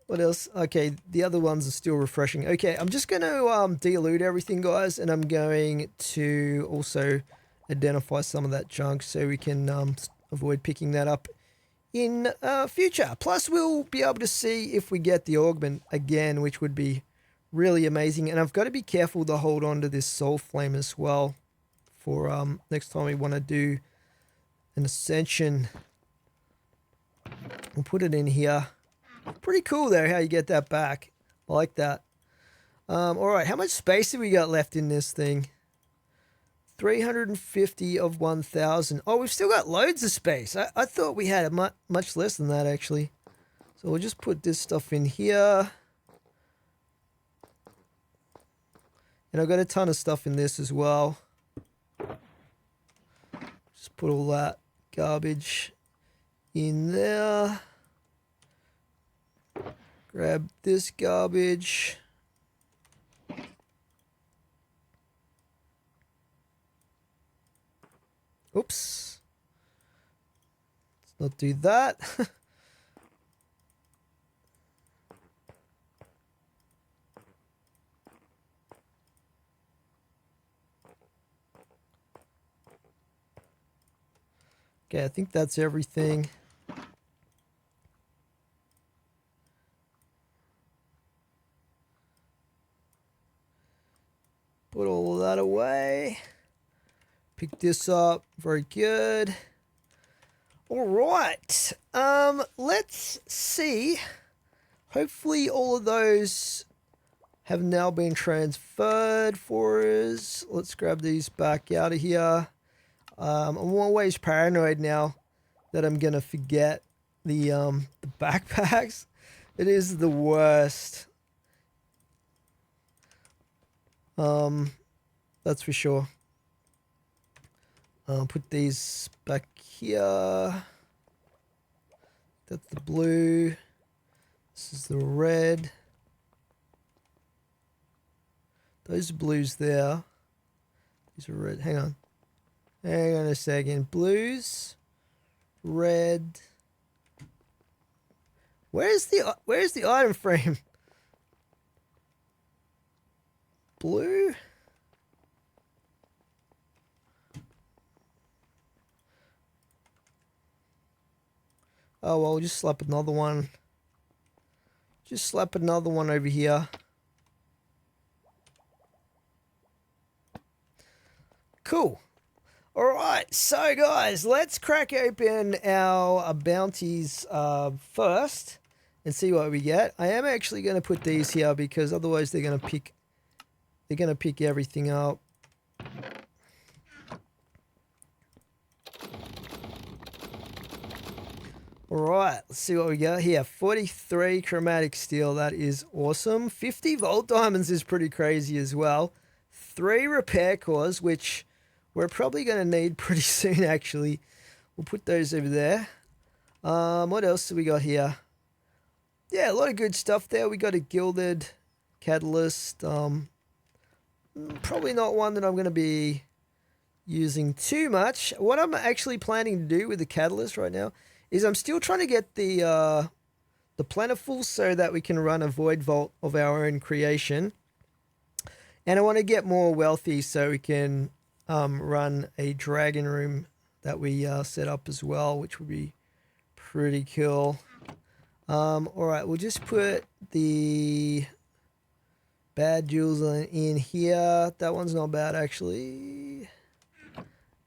What else? Okay, the other ones are still refreshing. Okay, I'm just going to de-loot everything, guys, and I'm going to also identify some of that junk so we can avoid picking that up in future. Plus, we'll be able to see if we get the augment again, which would be really amazing. And I've got to be careful to hold on to this soul flame as well for next time we want to do an ascension. We'll put it in here. Pretty cool though how you get that back. I like that. Alright, how much space have we got left in this thing? 350 of 1,000. Oh, we've still got loads of space. I thought we had much less than that actually. So we'll just put this stuff in here. And I've got a ton of stuff in this as well. Just put all that garbage in there. Grab this garbage. Oops. Let's not do that. Okay, I think that's everything. Put all of that away. Pick this up. Very good. All right. Let's see. Hopefully all of those have now been transferred for us. Let's grab these back out of here. I'm always paranoid now that I'm gonna forget the backpacks. It is the worst. That's for sure. Put these back here. That's the blue. This is the red. Those blues there. These are red. Hang on. Hang on a second. Blues, red. Where's the item frame? Blue. Oh well, just slap another one. Just slap another one over here. Cool. Alright, so guys, let's crack open our bounties first and see what we get. I am actually going to put these here because otherwise they're going to pick everything up. Alright, let's see what we got here. 43 chromatic steel, that is awesome. 50 volt diamonds is pretty crazy as well. 3 repair cores, which we're probably going to need pretty soon actually. We'll put those over there. What else do we got here? Yeah, a lot of good stuff there. We got a gilded catalyst. Probably not one that I'm going to be using too much. What I'm actually planning to do with the catalyst right now is I'm still trying to get the plentiful so that we can run a void vault of our own creation. And I want to get more wealthy so we can run a dragon room that we set up as well, which would be pretty cool. Alright, we'll just put the bad jewels in here. That one's not bad actually.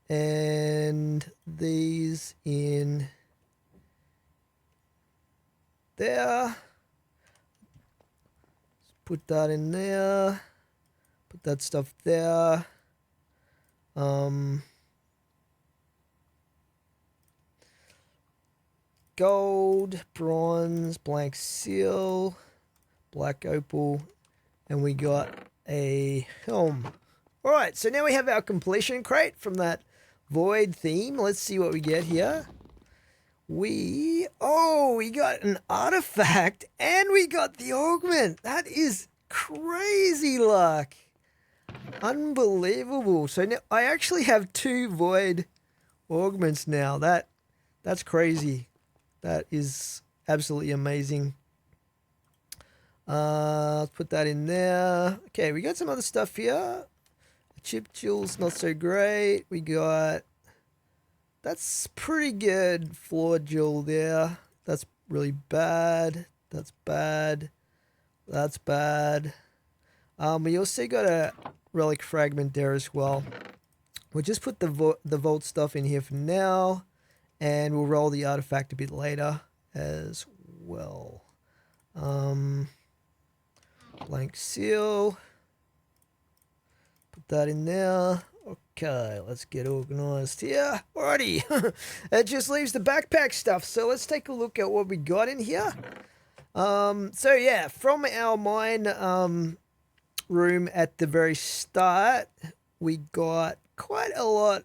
And these in there. Put that in there. Put that stuff there. Gold, bronze, blank seal, black opal, and we got a helm. All right, so now we have our completion crate from that void theme. Let's see what we get here. We got an artifact and we got the augment. That is crazy luck. Unbelievable. So now I actually have 2 void augments now. That's crazy. That is absolutely amazing. Let's put that in there. Okay, we got some other stuff here. Chip jewels, not so great. We got, that's pretty good. Floor jewel there. That's really bad. That's bad. That's bad. We also got a relic fragment there as well. We'll just put the vault stuff in here for now, and we'll roll the artifact a bit later as well. Blank seal. Put that in there. Okay, let's get organized here. Alrighty. It just leaves the backpack stuff. So let's take a look at what we got in here. So yeah, from our mine room at the very start, we got quite a lot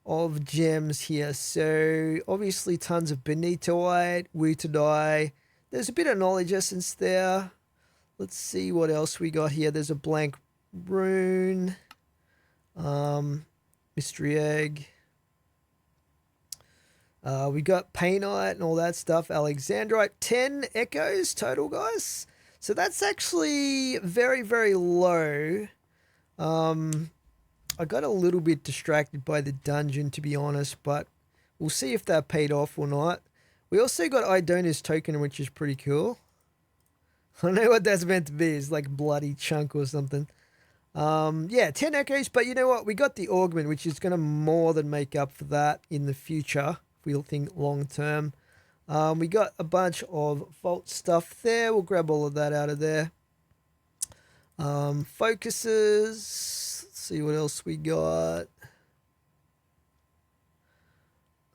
of gems here. So obviously tons of bonitoite, wheatodite. There's a bit of knowledge essence there. Let's see what else we got here. There's a blank rune, mystery egg. We got painite and all that stuff. Alexandrite, 10 echoes total, guys. So that's actually very, very low. I got a little bit distracted by the dungeon, to be honest, but we'll see if that paid off or not. We also got Idona's token, which is pretty cool. I don't know what that's meant to be. It's like bloody chunk or something. Yeah, 10 echoes, but you know what? We got the augment, which is going to more than make up for that in the future. We'll think long term. We got a bunch of vault stuff there. We'll grab all of that out of there. Focuses. Let's see what else we got.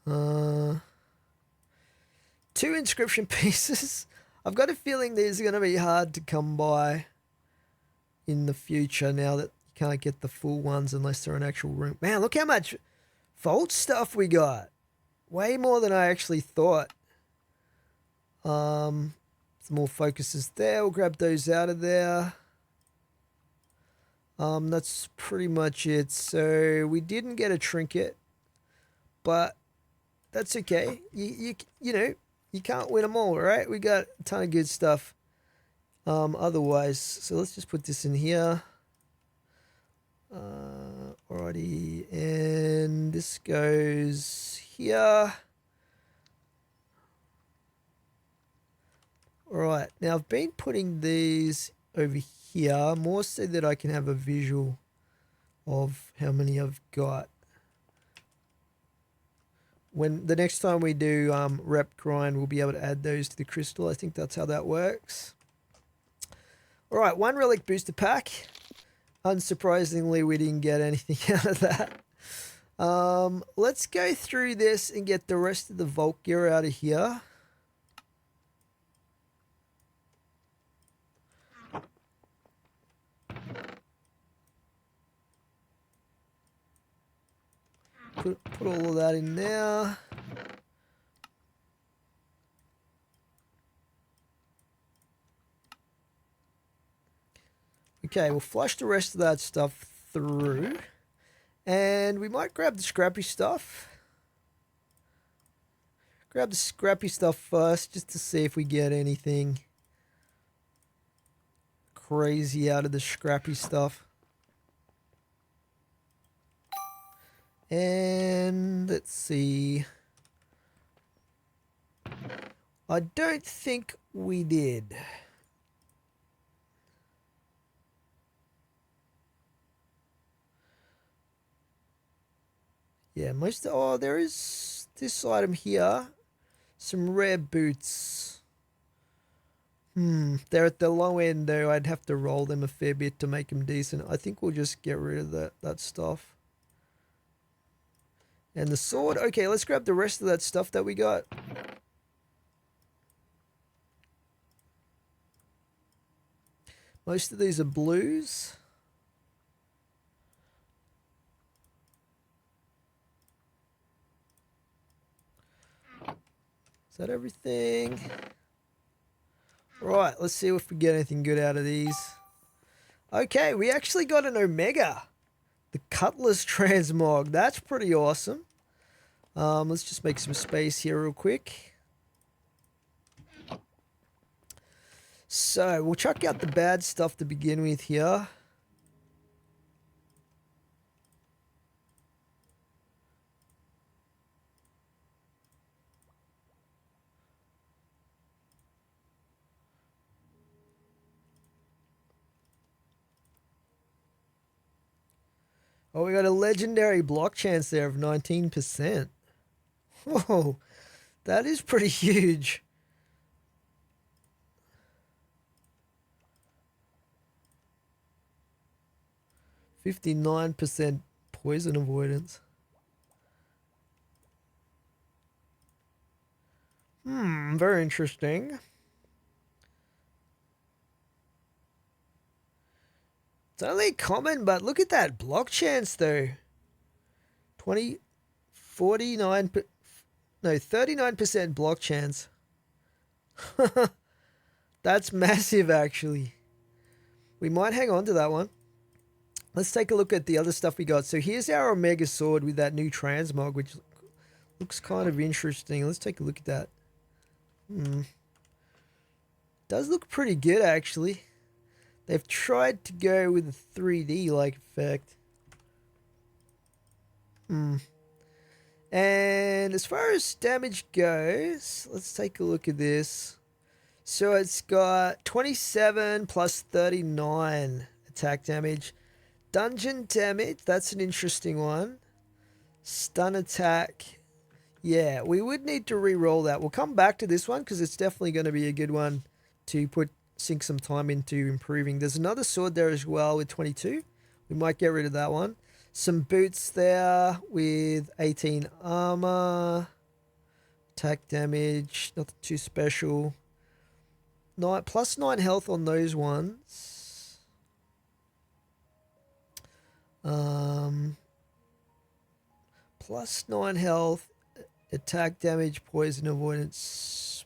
2 inscription pieces. I've got a feeling these are going to be hard to come by in the future now that you can't get the full ones unless they're an actual room. Man, look how much vault stuff we got. Way more than I actually thought. Some more focuses there. We'll grab those out of there. That's pretty much it. So we didn't get a trinket, but that's okay. You know, you can't win them all, right? We got a ton of good stuff. Otherwise, so let's just put this in here. Alrighty, and this goes here. Alright, now I've been putting these over here more so that I can have a visual of how many I've got. When the next time we do rep grind, we'll be able to add those to the crystal. I think that's how that works. All right, 1 relic booster pack. Unsurprisingly, we didn't get anything out of that. Let's go through this and get the rest of the vault gear out of here. Put all of that in there. Okay, we'll flush the rest of that stuff through. And we might grab the scrappy stuff. Grab the scrappy stuff first just to see if we get anything crazy out of the scrappy stuff. And let's see. I don't think we did. Yeah, oh, there is this item here. Some rare boots. They're at the low end though. I'd have to roll them a fair bit to make them decent. I think we'll just get rid of that stuff. And the sword. Okay, let's grab the rest of that stuff that we got. Most of these are blues. Is that everything? Right, let's see if we get anything good out of these. Okay, we actually got an Omega. The Cutlass Transmog. That's pretty awesome. Let's just make some space here real quick. So, we'll chuck out the bad stuff to begin with here. Oh, we got a legendary block chance there of 19%. Whoa, that is pretty huge. %59 poison avoidance. Very interesting. It's only common, but look at that block chance though. 39% block chance. That's massive actually. We might hang on to that one. Let's take a look at the other stuff we got. So here's our Omega Sword with that new transmog, which looks kind of interesting. Let's take a look at that. Does look pretty good actually. They've tried to go with a 3D like effect. And as far as damage goes, let's take a look at this. So it's got 27 plus 39 attack damage. Dungeon damage, that's an interesting one. Stun attack. Yeah, we would need to re-roll that. We'll come back to this one because it's definitely going to be a good one to sink some time into improving. There's another sword there as well with 22. We might get rid of that one. Some boots there with 18 armor. Attack damage, nothing too special. Plus 9 health on those ones. Plus 9 health, attack damage, poison avoidance.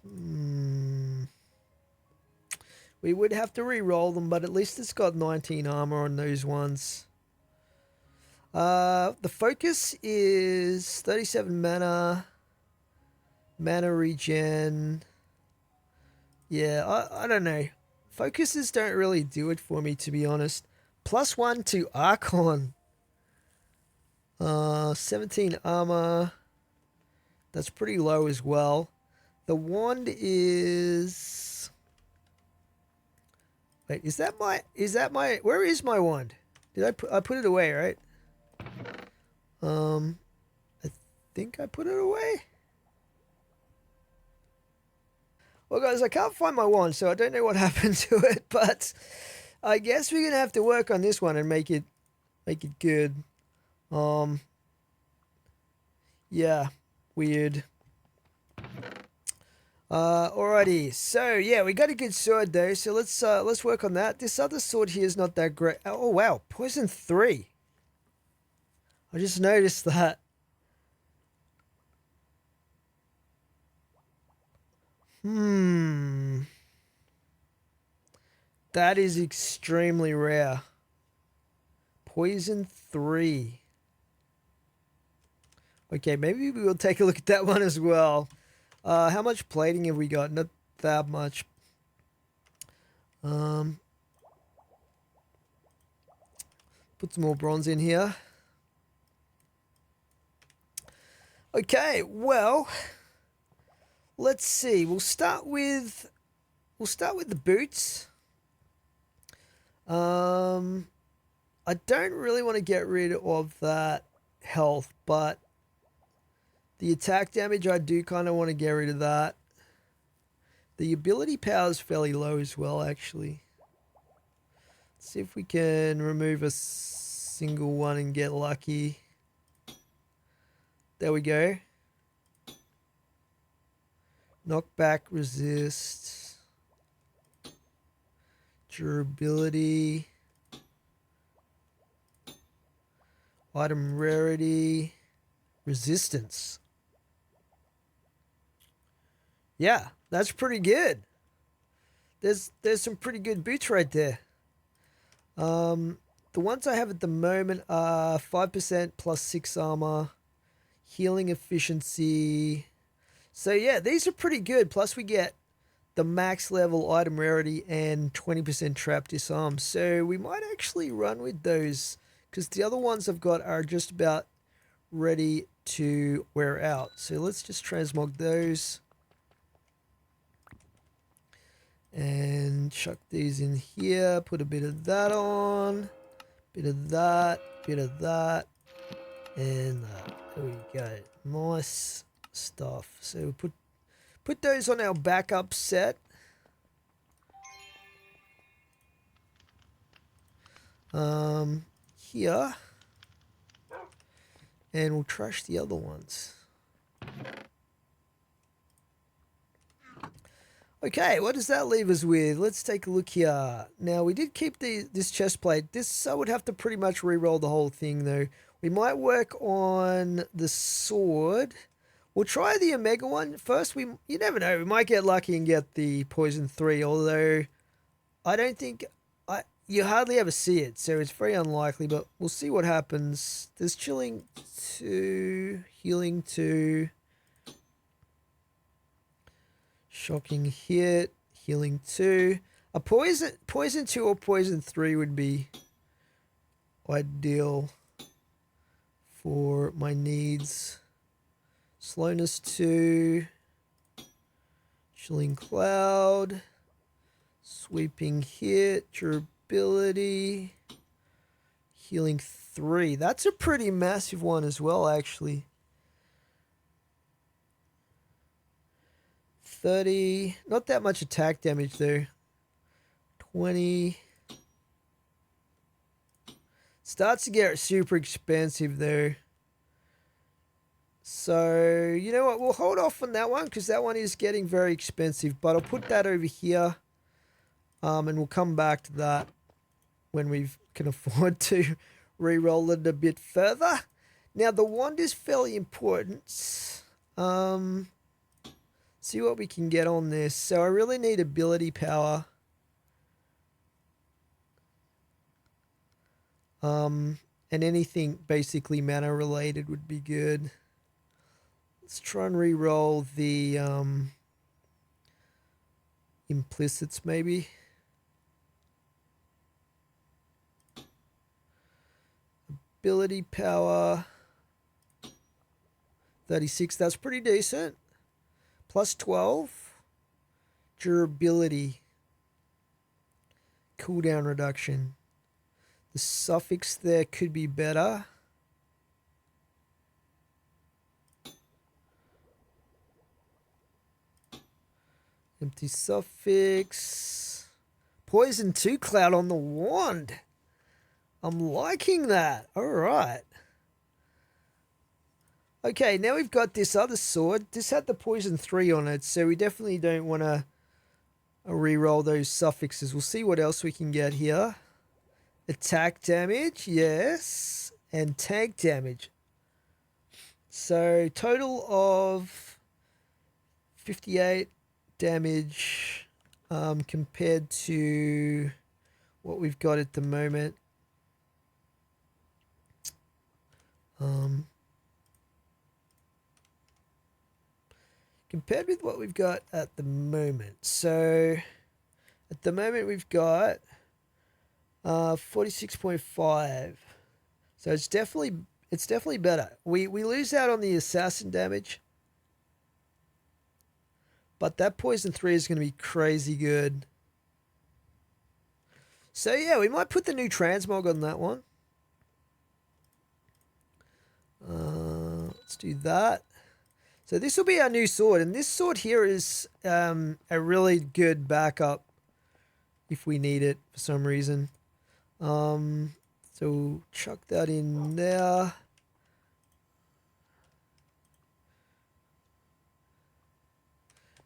We would have to re-roll them, but at least it's got 19 armor on those ones. The focus is 37 mana. Mana regen. Yeah, I don't know. Focuses don't really do it for me, to be honest. Plus 1 to Archon. 17 armor. That's pretty low as well. The wand is... Wait, is that my... Where is my wand? Did I put it away, right? I think I put it away. Well, guys, I can't find my wand, so I don't know what happened to it, but I guess we're gonna have to work on this one and make it good. Yeah, weird. Alrighty. So yeah, we got a good sword though. So let's work on that. This other sword here is not that great. Oh wow, poison 3. I just noticed that. That is extremely rare. Poison 3. Okay, maybe we will take a look at that one as well. How much plating have we got? Not that much. Put some more bronze in here. Okay, well, let's see. We'll start with the boots. I don't really want to get rid of that health, but the attack damage, I do kind of want to get rid of that. The ability power is fairly low as well, actually. Let's see if we can remove a single one and get lucky. There we go. Knockback, resist. durability, item rarity, resistance. Yeah, that's pretty good. There's some pretty good boots right there. The ones I have at the moment are 5% plus 6 armor, healing efficiency. So yeah, these are pretty good. Plus we get the max level item rarity and 20% trap disarm. So we might actually run with those because the other ones I've got are just about ready to wear out. So let's just transmog those. And chuck these in here. Put a bit of that on. Bit of that. Bit of that. And there we go. Nice stuff. So we put those on our backup set. Here. And we'll trash the other ones. Okay, what does that leave us with? Let's take a look here. Now, we did keep this chest plate. This, I would have to pretty much re-roll the whole thing, though. We might work on the sword. We'll try the Omega one first. You never know. We might get lucky and get the Poison 3, although I don't think... you hardly ever see it, so it's very unlikely, but we'll see what happens. There's Chilling 2, Healing 2... Shocking hit, healing 2. A poison 2 or poison 3 would be ideal for my needs. Slowness 2. Chilling cloud. Sweeping hit, durability. Healing 3. That's a pretty massive one as well, actually. 30, not that much attack damage though. 20. Starts to get super expensive though. So, you know what, we'll hold off on that one because that one is getting very expensive. But I'll put that over here. And we'll come back to that when we can afford to re-roll it a bit further. Now, the wand is fairly important. See what we can get on this. So I really need ability power. And anything basically mana related would be good. Let's try and re-roll the implicits maybe. Ability power. 36, that's pretty decent. Plus 12. Durability. Cooldown reduction. The suffix there could be better. Empty suffix. Poison 2 cloud on the wand. I'm liking that. All right. Okay, now we've got this other sword. This had the poison 3 on it, so we definitely don't want to re-roll those suffixes. We'll see what else we can get here. Attack damage, yes. And tank damage. So, total of 58 damage compared to what we've got at the moment. Compared with what we've got at the moment. So, at the moment we've got 46.5. So it's definitely better. We lose out on the assassin damage. But that poison 3 is going to be crazy good. So yeah, we might put the new transmog on that one. Let's do that. So this will be our new sword. And this sword here is a really good backup if we need it for some reason. So chuck that in there.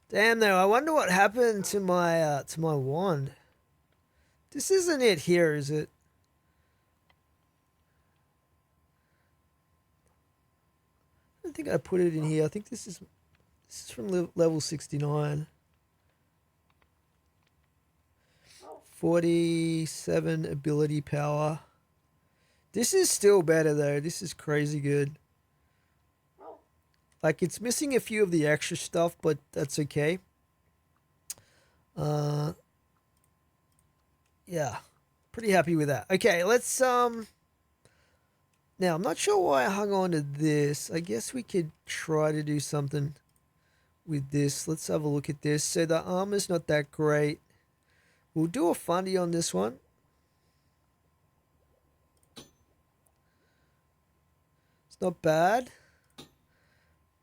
Damn though, I wonder what happened to my wand. This isn't it here, is it? I don't think I put it in here. I think this is from level 69. 47 ability power. This is still better though. This is crazy good. Like, it's missing a few of the extra stuff, but that's okay. Yeah, pretty happy with that. Okay, let's now I'm not sure why I hung on to this. I guess we could try to do something with this. Let's have a look at this. So the armor's not that great. We'll do a fundy on this one. It's not bad.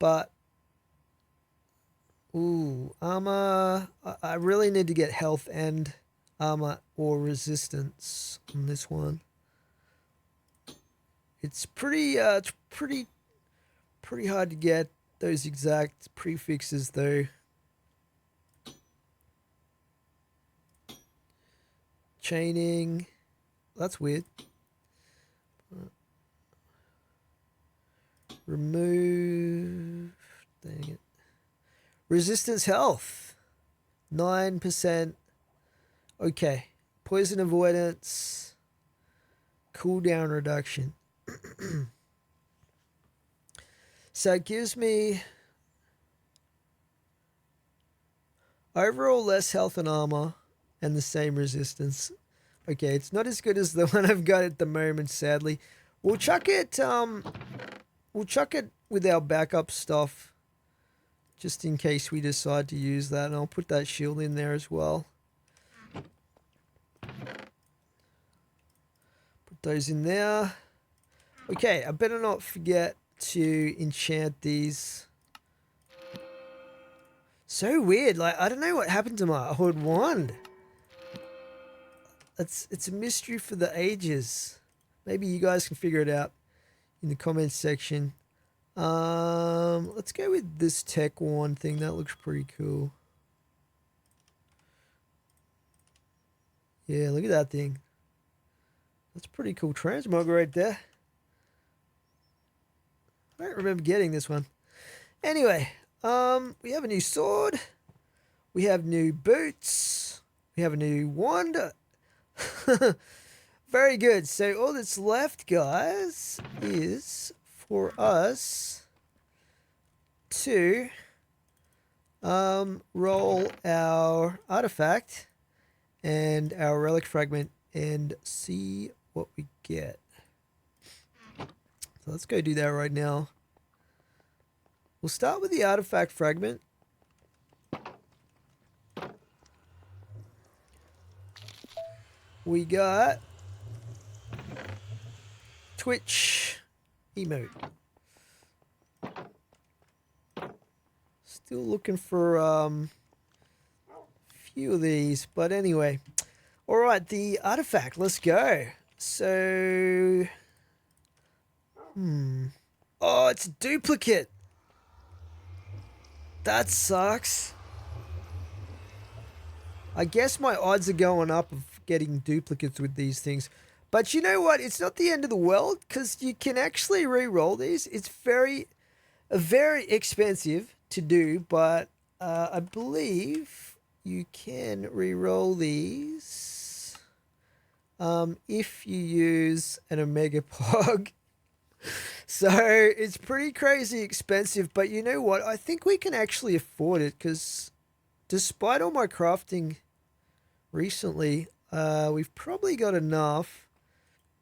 But, ooh, armor. I really need to get health and armor or resistance on this one. It's pretty hard to get those exact prefixes though. Chaining. That's weird. Remove. Dang it. Resistance health. 9%. Okay. Poison avoidance. Cooldown reduction. So it gives me overall less health and armor and the same resistance. Okay, it's not as good as the one I've got at the moment, sadly. We'll chuck it with our backup stuff just in case we decide to use that, and I'll put that shield in there as well. Put those in there. Okay, I better not forget to enchant these. So weird, like, I don't know what happened to my old wand. It's a mystery for the ages. Maybe you guys can figure it out in the comments section. Let's go with this tech wand thing. That looks pretty cool. Yeah, look at that thing. That's a pretty cool transmog right there. I don't remember getting this one. Anyway, we have a new sword. We have new boots. We have a new wand. Very good. So all that's left, guys, is for us to roll our artifact and our relic fragment and see what we get. So let's go do that right now. We'll start with the artifact fragment. We got Twitch emote. Still looking for a few of these, but anyway. All right, the artifact. Let's go. So, oh, it's a duplicate. That sucks. I guess my odds are going up of getting duplicates with these things. But you know what? It's not the end of the world because you can actually re-roll these. It's very expensive to do, but I believe you can re-roll these if you use an Omega Pog. So it's pretty crazy expensive, but you know what? I think we can actually afford it because despite all my crafting recently, we've probably got enough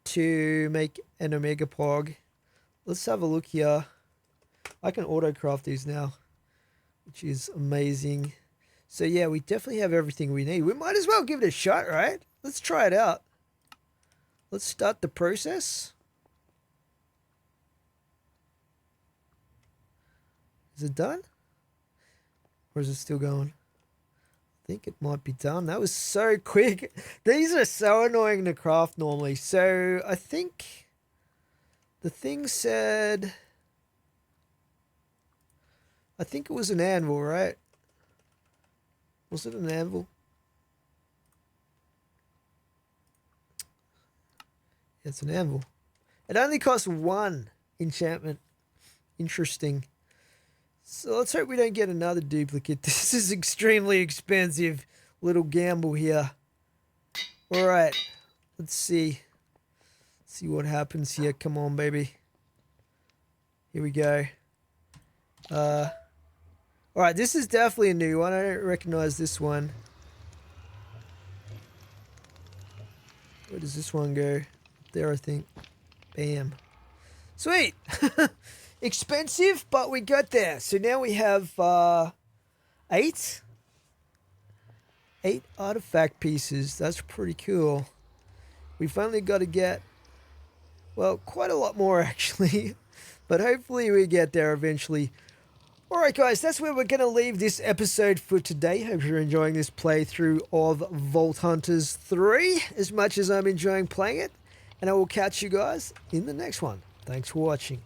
to make an Omega Pog. Let's have a look here. I can auto-craft these now, which is amazing. So yeah, we definitely have everything we need. We might as well give it a shot, right? Let's try it out. Let's start the process. Is it done? Or is it still going? I think it might be done. That was so quick. These are so annoying to craft normally. So I think the thing said, I think it was an anvil, right? Was it an anvil? It's an anvil. It only costs 1 enchantment. Interesting. So let's hope we don't get another duplicate. This is extremely expensive. Little gamble here. Alright. Let's see. See what happens here. Come on, baby. Here we go. Alright, this is definitely a new one. I don't recognize this one. Where does this one go? There, I think. Bam. Sweet! Expensive, but we got there. So now we have 8 artifact pieces. That's pretty cool. We've only got to get, well, quite a lot more actually. But hopefully we get there eventually. Alright guys, that's where we're going to leave this episode for today. Hope you're enjoying this playthrough of Vault Hunters 3 as much as I'm enjoying playing it. And I will catch you guys in the next one. Thanks for watching.